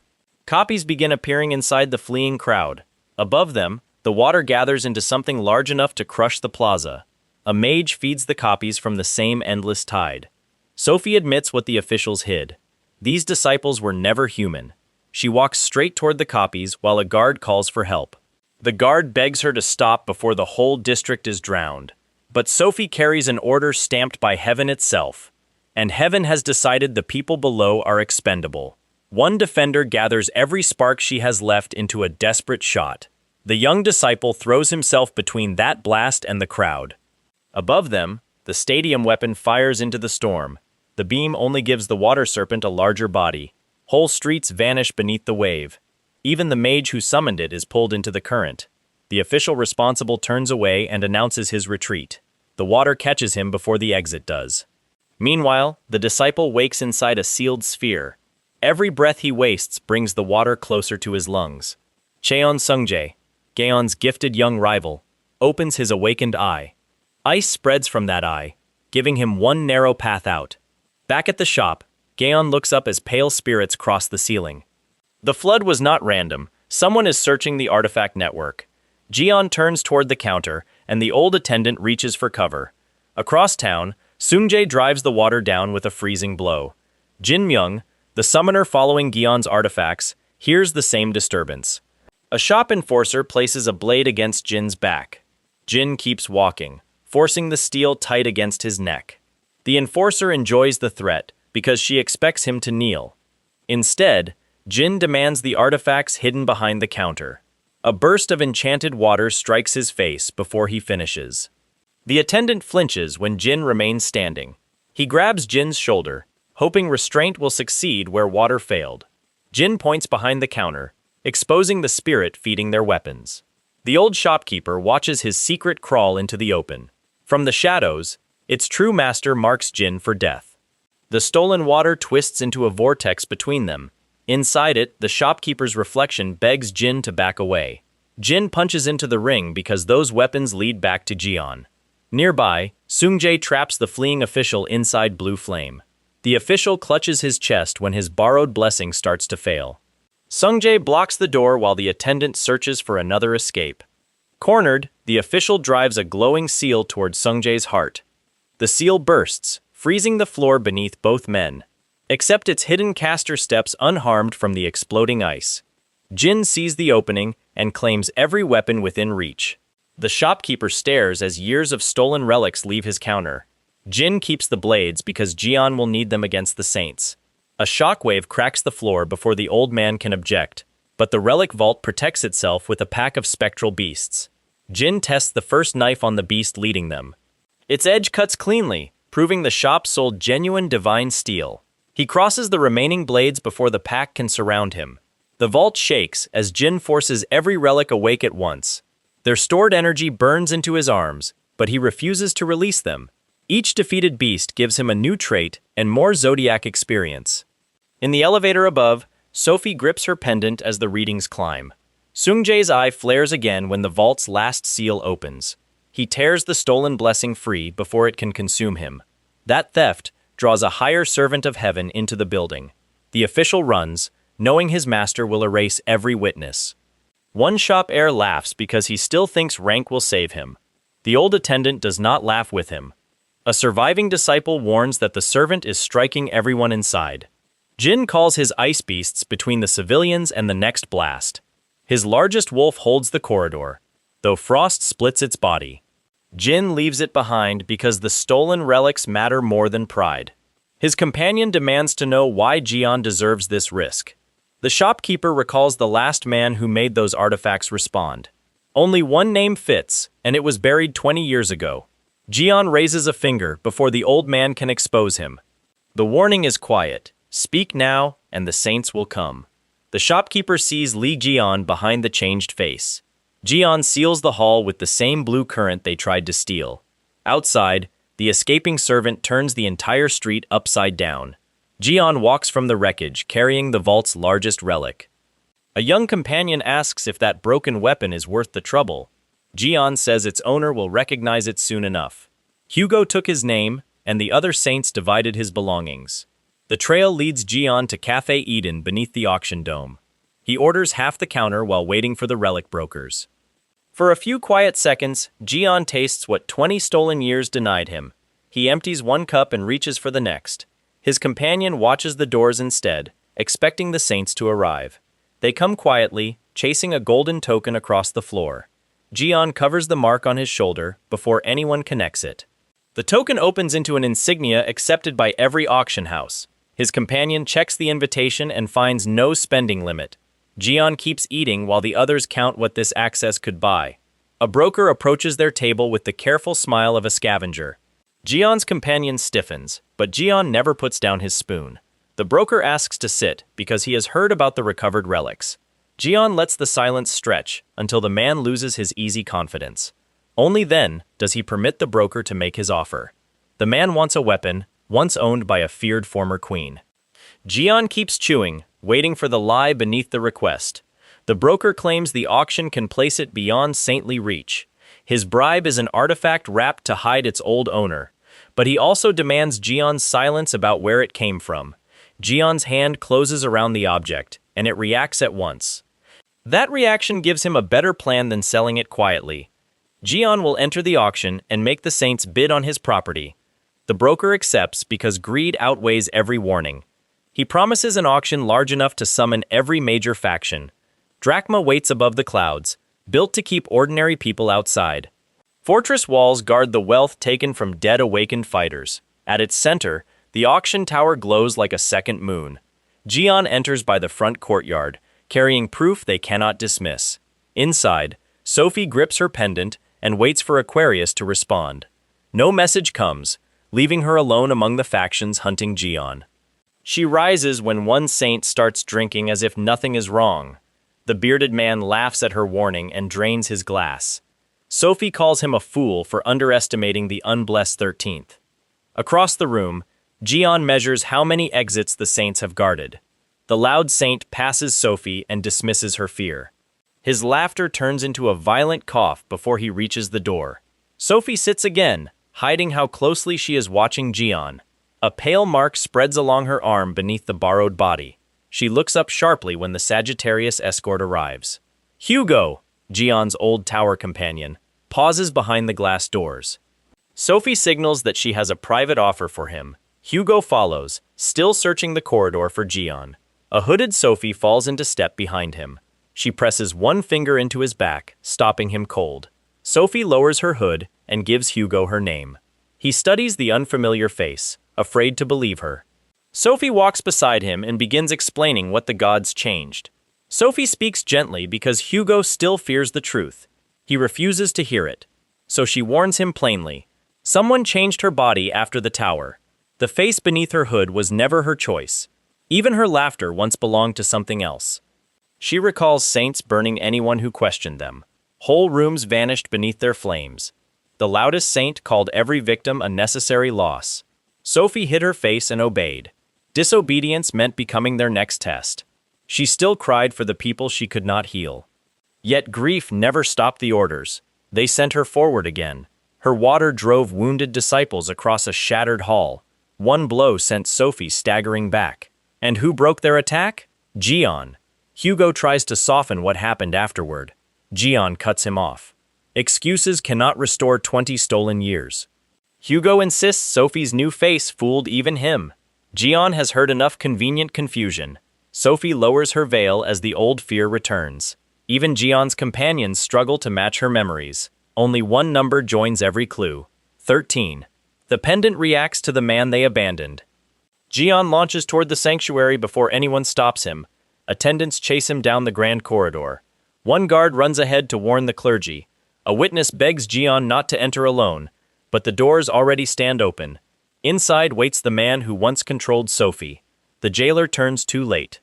S1: Copies begin appearing inside the fleeing crowd. Above them, the water gathers into something large enough to crush the plaza. A mage feeds the copies from the same endless tide. Sophie admits what the officials hid. These disciples were never human. She walks straight toward the copies while a guard calls for help. The guard begs her to stop before the whole district is drowned. But Sophie carries an order stamped by heaven itself. And heaven has decided the people below are expendable. One defender gathers every spark she has left into a desperate shot. The young disciple throws himself between that blast and the crowd. Above them, the stadium weapon fires into the storm. The beam only gives the water serpent a larger body. Whole streets vanish beneath the wave. Even the mage who summoned it is pulled into the current. The official responsible turns away and announces his retreat. The water catches him before the exit does. Meanwhile, the disciple wakes inside a sealed sphere. Every breath he wastes brings the water closer to his lungs. Cheon Sungjae, Gaeon's gifted young rival, opens his awakened eye. Ice spreads from that eye, giving him one narrow path out. Back at the shop, Gaeon looks up as pale spirits cross the ceiling. The flood was not random. Someone is searching the artifact network. Jeon turns toward the counter, and the old attendant reaches for cover. Across town, Sungjae drives the water down with a freezing blow. Jin Myung, the summoner following Geon's artifacts, hears the same disturbance. A shop enforcer places a blade against Jin's back. Jin keeps walking, forcing the steel tight against his neck. The enforcer enjoys the threat because she expects him to kneel. Instead, Jin demands the artifacts hidden behind the counter. A burst of enchanted water strikes his face before he finishes. The attendant flinches when Jin remains standing. He grabs Jin's shoulder, hoping restraint will succeed where water failed. Jin points behind the counter, exposing the spirit feeding their weapons. The old shopkeeper watches his secret crawl into the open. From the shadows, its true master marks Jin for death. The stolen water twists into a vortex between them. Inside it, the shopkeeper's reflection begs Jin to back away. Jin punches into the ring because those weapons lead back to Jeon. Nearby, Sungjae traps the fleeing official inside Blue Flame. The official clutches his chest when his borrowed blessing starts to fail. Sungjae blocks the door while the attendant searches for another escape. Cornered, the official drives a glowing seal towards Sungjae's heart. The seal bursts, freezing the floor beneath both men. Except its hidden caster steps unharmed from the exploding ice. Jin sees the opening and claims every weapon within reach. The shopkeeper stares as years of stolen relics leave his counter. Jin keeps the blades because Jeon will need them against the saints. A shockwave cracks the floor before the old man can object, but the relic vault protects itself with a pack of spectral beasts. Jin tests the first knife on the beast leading them. Its edge cuts cleanly, proving the shop sold genuine divine steel. He crosses the remaining blades before the pack can surround him. The vault shakes as Jin forces every relic awake at once. Their stored energy burns into his arms, but he refuses to release them. Each defeated beast gives him a new trait and more zodiac experience. In the elevator above, Sophie grips her pendant as the readings climb. Sungjae's eye flares again when the vault's last seal opens. He tears the stolen blessing free before it can consume him. That theft draws a higher servant of heaven into the building. The official runs, knowing his master will erase every witness. One shop heir laughs because he still thinks rank will save him. The old attendant does not laugh with him. A surviving disciple warns that the servant is striking everyone inside. Jin calls his ice beasts between the civilians and the next blast. His largest wolf holds the corridor, though frost splits its body. Jin leaves it behind because the stolen relics matter more than pride. His companion demands to know why Jeon deserves this risk. The shopkeeper recalls the last man who made those artifacts respond. Only one name fits, and it was buried 20 years ago. Jeon raises a finger before the old man can expose him. The warning is quiet. Speak now, and the saints will come. The shopkeeper sees Lee Jeon behind the changed face. Jeon seals the hall with the same blue current they tried to steal. Outside, the escaping servant turns the entire street upside down. Jeon walks from the wreckage, carrying the vault's largest relic. A young companion asks if that broken weapon is worth the trouble. Jeon says its owner will recognize it soon enough. Hugo took his name, and the other saints divided his belongings. The trail leads Jeon to Cafe Eden beneath the auction dome. He orders half the counter while waiting for the relic brokers. For a few quiet seconds, Jeon tastes what 20 stolen years denied him. He empties one cup and reaches for the next. His companion watches the doors instead, expecting the saints to arrive. They come quietly, chasing a golden token across the floor. Jeon covers the mark on his shoulder before anyone connects it. The token opens into an insignia accepted by every auction house. His companion checks the invitation and finds no spending limit. Jeon keeps eating while the others count what this access could buy. A broker approaches their table with the careful smile of a scavenger. Jeon's companion stiffens, but Jeon never puts down his spoon. The broker asks to sit because he has heard about the recovered relics. Jian lets the silence stretch until the man loses his easy confidence. Only then does he permit the broker to make his offer. The man wants a weapon, once owned by a feared former queen. Jian keeps chewing, waiting for the lie beneath the request. The broker claims the auction can place it beyond saintly reach. His bribe is an artifact wrapped to hide its old owner. But he also demands Jian's silence about where it came from. Jian's hand closes around the object, and it reacts at once. That reaction gives him a better plan than selling it quietly. Jian will enter the auction and make the saints bid on his property. The broker accepts because greed outweighs every warning. He promises an auction large enough to summon every major faction. Drachma waits above the clouds, built to keep ordinary people outside. Fortress walls guard the wealth taken from dead awakened fighters. At its center, the auction tower glows like a second moon. Jian enters by the front courtyard, carrying proof they cannot dismiss. Inside, Sophie grips her pendant and waits for Aquarius to respond. No message comes, leaving her alone among the factions hunting Jian. She rises when one saint starts drinking as if nothing is wrong. The bearded man laughs at her warning and drains his glass. Sophie calls him a fool for underestimating the unblessed 13th. Across the room, Jian measures how many exits the saints have guarded. The loud saint passes Sophie and dismisses her fear. His laughter turns into a violent cough before he reaches the door. Sophie sits again, hiding how closely she is watching Jian. A pale mark spreads along her arm beneath the borrowed body. She looks up sharply when the Sagittarius escort arrives. Hugo, Jian's old tower companion, pauses behind the glass doors. Sophie signals that she has a private offer for him. Hugo follows, still searching the corridor for Jian. A hooded Sophie falls into step behind him. She presses one finger into his back, stopping him cold. Sophie lowers her hood and gives Hugo her name. He studies the unfamiliar face, afraid to believe her. Sophie walks beside him and begins explaining what the gods changed. Sophie speaks gently because Hugo still fears the truth. He refuses to hear it. So she warns him plainly. Someone changed her body after the tower. The face beneath her hood was never her choice. Even her laughter once belonged to something else. She recalls saints burning anyone who questioned them. Whole rooms vanished beneath their flames. The loudest saint called every victim a necessary loss. Sophie hid her face and obeyed. Disobedience meant becoming their next test. She still cried for the people she could not heal. Yet grief never stopped the orders. They sent her forward again. Her water drove wounded disciples across a shattered hall. One blow sent Sophie staggering back. And who broke their attack? Jian. Hugo tries to soften what happened afterward. Jian cuts him off. Excuses cannot restore 20 stolen years. Hugo insists Sophie's new face fooled even him. Jian has heard enough convenient confusion. Sophie lowers her veil as the old fear returns. Even Jian's companions struggle to match her memories. Only one number joins every clue. 13. The pendant reacts to the man they abandoned. Jian launches toward the sanctuary before anyone stops him. Attendants chase him down the grand corridor. One guard runs ahead to warn the clergy. A witness begs Jian not to enter alone, but the doors already stand open. Inside waits the man who once controlled Sophie. The jailer turns too late.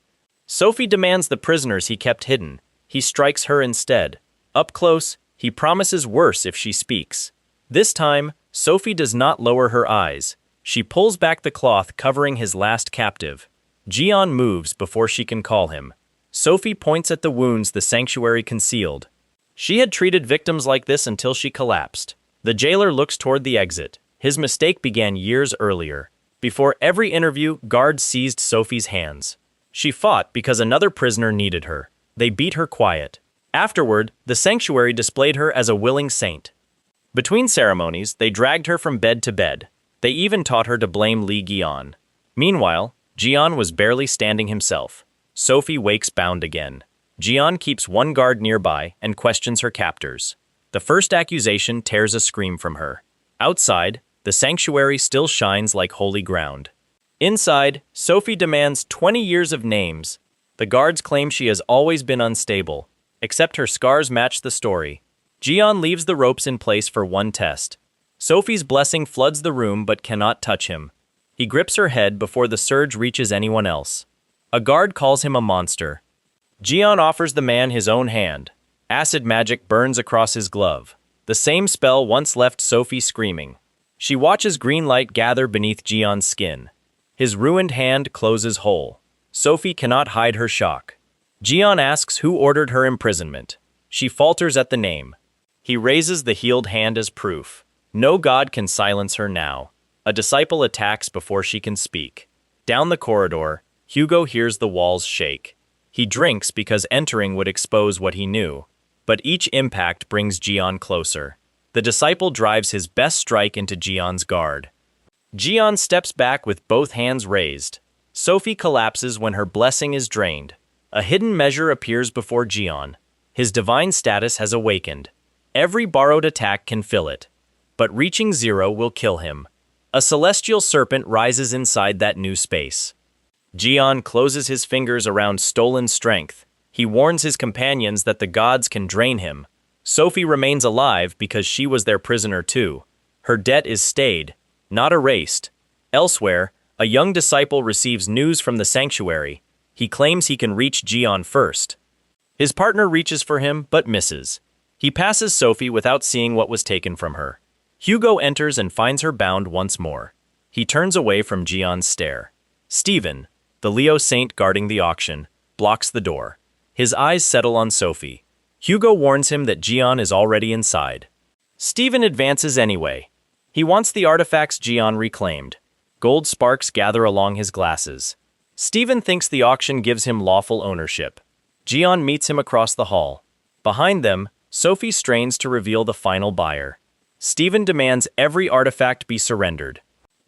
S1: Sophie demands the prisoners he kept hidden. He strikes her instead. Up close, he promises worse if she speaks. This time, Sophie does not lower her eyes. She pulls back the cloth covering his last captive. Jian moves before she can call him. Sophie points at the wounds the sanctuary concealed. She had treated victims like this until she collapsed. The jailer looks toward the exit. His mistake began years earlier. Before every interview, guards seized Sophie's hands. She fought because another prisoner needed her. They beat her quiet. Afterward, the sanctuary displayed her as a willing saint. Between ceremonies, they dragged her from bed to bed. They even taught her to blame Li Gian. Meanwhile, Jian was barely standing himself. Sophie wakes bound again. Jian keeps one guard nearby and questions her captors. The first accusation tears a scream from her. Outside, the sanctuary still shines like holy ground. Inside, Sophie demands 20 years of names. The guards claim she has always been unstable, except her scars match the story. Jian leaves the ropes in place for one test. Sophie's blessing floods the room but cannot touch him. He grips her head before the surge reaches anyone else. A guard calls him a monster. Jian offers the man his own hand. Acid magic burns across his glove. The same spell once left Sophie screaming. She watches green light gather beneath Jian's skin. His ruined hand closes whole. Sophie cannot hide her shock. Jian asks who ordered her imprisonment. She falters at the name. He raises the healed hand as proof. No god can silence her now. A disciple attacks before she can speak. Down the corridor, Hugo hears the walls shake. He drinks because entering would expose what he knew. But each impact brings Jian closer. The disciple drives his best strike into Jian's guard. Jian steps back with both hands raised. Sophie collapses when her blessing is drained. A hidden measure appears before Jian. His divine status has awakened. Every borrowed attack can fill it. But reaching 0 will kill him. A celestial serpent rises inside that new space. Jian closes his fingers around stolen strength. He warns his companions that the gods can drain him. Sophie remains alive because she was their prisoner too. Her debt is stayed, not erased. Elsewhere, a young disciple receives news from the sanctuary. He claims he can reach Jian first. His partner reaches for him, but misses. He passes Sophie without seeing what was taken from her. Hugo enters and finds her bound once more. He turns away from Jian's stare. Stephen, the Leo saint guarding the auction, blocks the door. His eyes settle on Sophie. Hugo warns him that Jian is already inside. Stephen advances anyway. He wants the artifacts Jian reclaimed. Gold sparks gather along his glasses. Stephen thinks the auction gives him lawful ownership. Jian meets him across the hall. Behind them, Sophie strains to reveal the final buyer. Stephen demands every artifact be surrendered.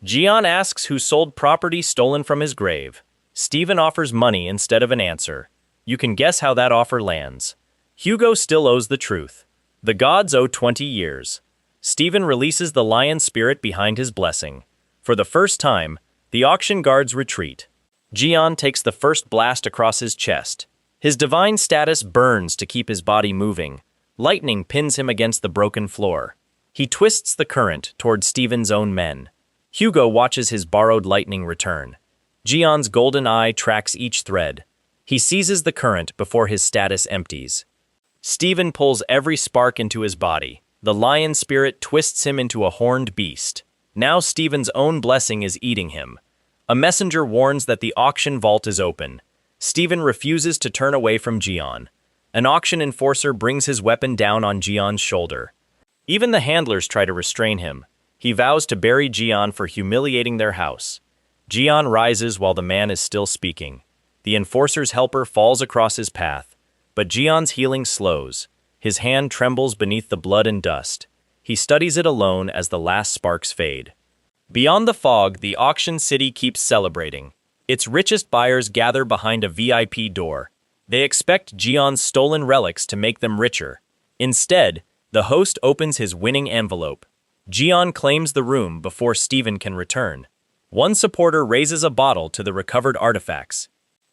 S1: Jian asks who sold property stolen from his grave. Stephen offers money instead of an answer. You can guess how that offer lands. Hugo still owes the truth. The gods owe 20 years. Stephen releases the lion spirit behind his blessing. For the first time, the auction guards retreat. Jian takes the first blast across his chest. His divine status burns to keep his body moving. Lightning pins him against the broken floor. He twists the current toward Stephen's own men. Hugo watches his borrowed lightning return. Jian's golden eye tracks each thread. He seizes the current before his status empties. Stephen pulls every spark into his body. The lion spirit twists him into a horned beast. Now Stephen's own blessing is eating him. A messenger warns that the auction vault is open. Stephen refuses to turn away from Jian. An auction enforcer brings his weapon down on Jian's shoulder. Even the handlers try to restrain him. He vows to bury Jian for humiliating their house. Jian rises while the man is still speaking. The enforcer's helper falls across his path, but Jian's healing slows. His hand trembles beneath the blood and dust. He studies it alone as the last sparks fade. Beyond the fog, the auction city keeps celebrating. Its richest buyers gather behind a VIP door. They expect Jian's stolen relics to make them richer. Instead, the host opens his winning envelope. Jian claims the room before Stephen can return. One supporter raises a bottle to the recovered artifacts.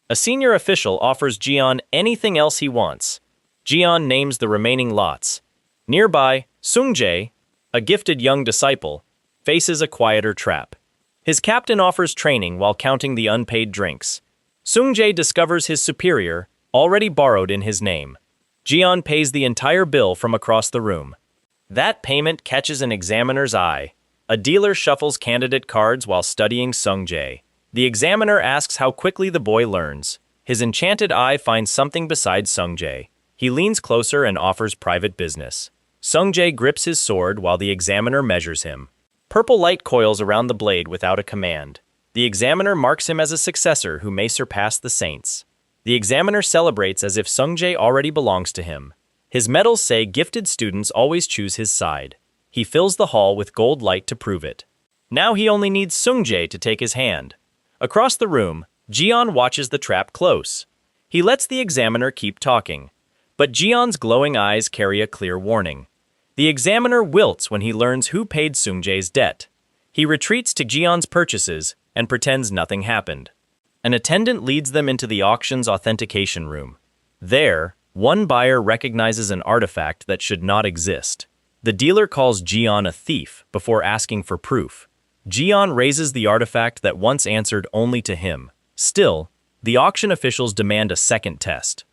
S1: A senior official offers Jian anything else he wants. Jian names the remaining lots. Nearby, Sungjae, a gifted young disciple, faces a quieter trap. His captain offers training while counting the unpaid drinks. Sungjae discovers his superior, already borrowed in his name. Jian pays the entire bill from across the room. That payment catches an examiner's eye. A dealer shuffles candidate cards while studying Sungjae. The examiner asks how quickly the boy learns. His enchanted eye finds something besides Sungjae. He leans closer and offers private business. Sungjae grips his sword while the examiner measures him. Purple light coils around the blade without a command. The examiner marks him as a successor who may surpass the saints. The examiner celebrates as if Sungjae already belongs to him. His medals say gifted students always choose his side. He fills the hall with gold light to prove it. Now he only needs Sungjae to take his hand. Across the room, Jian watches the trap close. He lets the examiner keep talking. But Jian's glowing eyes carry a clear warning. The examiner wilts when he learns who paid Sungjae's debt. He retreats to Jian's purchases and pretends nothing happened. An attendant leads them into the auction's authentication room. There, one buyer recognizes an artifact that should not exist. The dealer calls Jian a thief before asking for proof. Jian raises the artifact that once answered only to him. Still, the auction officials demand a second test.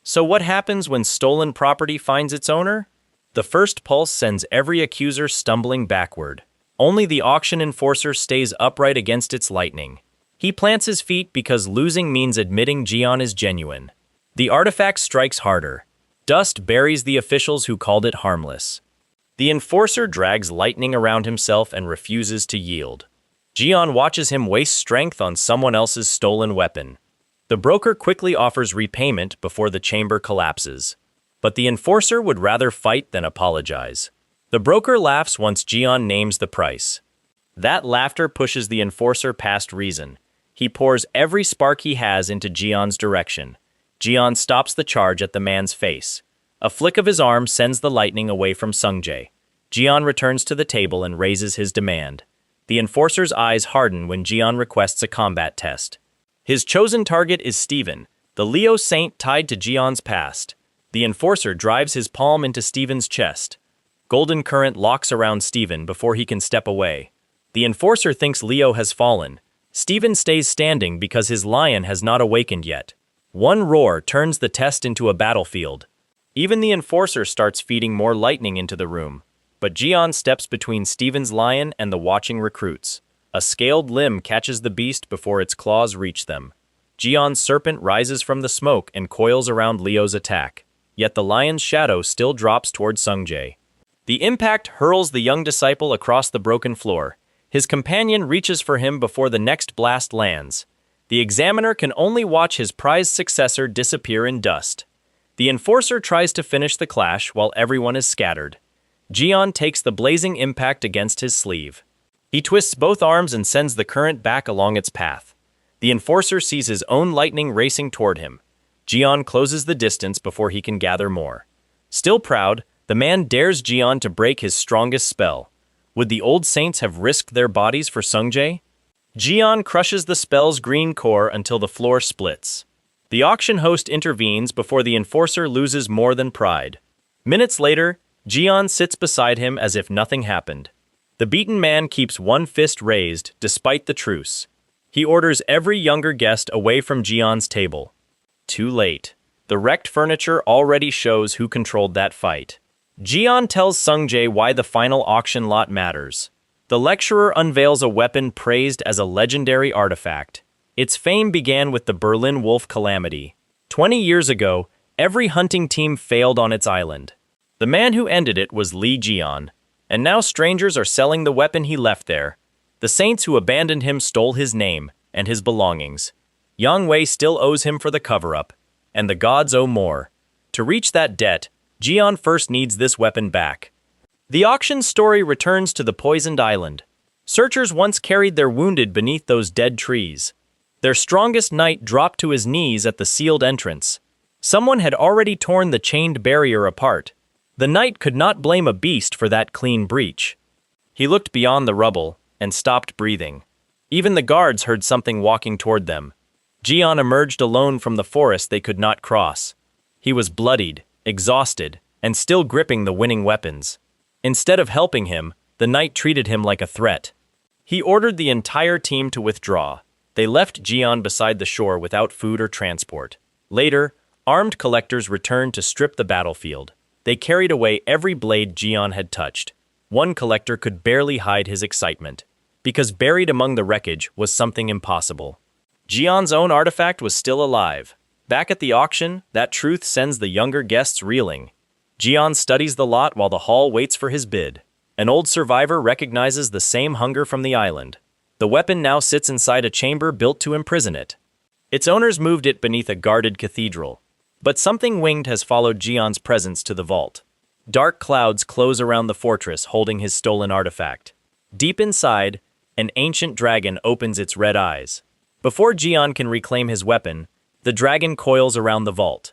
S1: So what happens when stolen property finds its owner? The first pulse sends every accuser stumbling backward. Only the auction enforcer stays upright against its lightning. He plants his feet because losing means admitting Jian is genuine. The artifact strikes harder. Dust buries the officials who called it harmless. The enforcer drags lightning around himself and refuses to yield. Jian watches him waste strength on someone else's stolen weapon. The broker quickly offers repayment before the chamber collapses. But the enforcer would rather fight than apologize. The broker laughs once Jian names the price. That laughter pushes the enforcer past reason. He pours every spark he has into Jian's direction. Jian stops the charge at the man's face. A flick of his arm sends the lightning away from Sungjae. Jian returns to the table and raises his demand. The enforcer's eyes harden when Jian requests a combat test. His chosen target is Steven, the Leo saint tied to Jian's past. The enforcer drives his palm into Steven's chest. Golden current locks around Steven before he can step away. The enforcer thinks Leo has fallen. Steven stays standing because his lion has not awakened yet. One roar turns the test into a battlefield. Even the enforcer starts feeding more lightning into the room. But Jian steps between Steven's lion and the watching recruits. A scaled limb catches the beast before its claws reach them. Jian's serpent rises from the smoke and coils around Leo's attack. Yet the lion's shadow still drops toward Sungjae. The impact hurls the young disciple across the broken floor. His companion reaches for him before the next blast lands. The examiner can only watch his prized successor disappear in dust. The enforcer tries to finish the clash while everyone is scattered. Jian takes the blazing impact against his sleeve. He twists both arms and sends the current back along its path. The enforcer sees his own lightning racing toward him. Jian closes the distance before he can gather more. Still proud, the man dares Jian to break his strongest spell. Would the old saints have risked their bodies for Sungjae? Jian crushes the spell's green core until the floor splits. The auction host intervenes before the enforcer loses more than pride. Minutes later, Jian sits beside him as if nothing happened. The beaten man keeps one fist raised despite the truce. He orders every younger guest away from Jian's table. Too late. The wrecked furniture already shows who controlled that fight. Jian tells Sungjae why the final auction lot matters. The lecturer unveils a weapon praised as a legendary artifact. Its fame began with the Berlin wolf calamity. 20 years ago, every hunting team failed on its island. The man who ended it was Li Jian, and now strangers are selling the weapon he left there. The saints who abandoned him stole his name and his belongings. Yang Wei still owes him for the cover-up, and the gods owe more. To reach that debt, Jian first needs this weapon back. The auction story returns to the poisoned island. Searchers once carried their wounded beneath those dead trees. Their strongest knight dropped to his knees at the sealed entrance. Someone had already torn the chained barrier apart. The knight could not blame a beast for that clean breach. He looked beyond the rubble and stopped breathing. Even the guards heard something walking toward them. Jian emerged alone from the forest they could not cross. He was bloodied, exhausted, and still gripping the winning weapons. Instead of helping him, the knight treated him like a threat. He ordered the entire team to withdraw. They left Jian beside the shore without food or transport. Later, armed collectors returned to strip the battlefield. They carried away every blade Jian had touched. One collector could barely hide his excitement, because buried among the wreckage was something impossible. Jian's own artifact was still alive. Back at the auction, that truth sends the younger guests reeling. Jian studies the lot while the hall waits for his bid. An old survivor recognizes the same hunger from the island. The weapon now sits inside a chamber built to imprison it. Its owners moved it beneath a guarded cathedral. But something winged has followed Jian's presence to the vault. Dark clouds close around the fortress holding his stolen artifact. Deep inside, an ancient dragon opens its red eyes. Before Jian can reclaim his weapon, the dragon coils around the vault.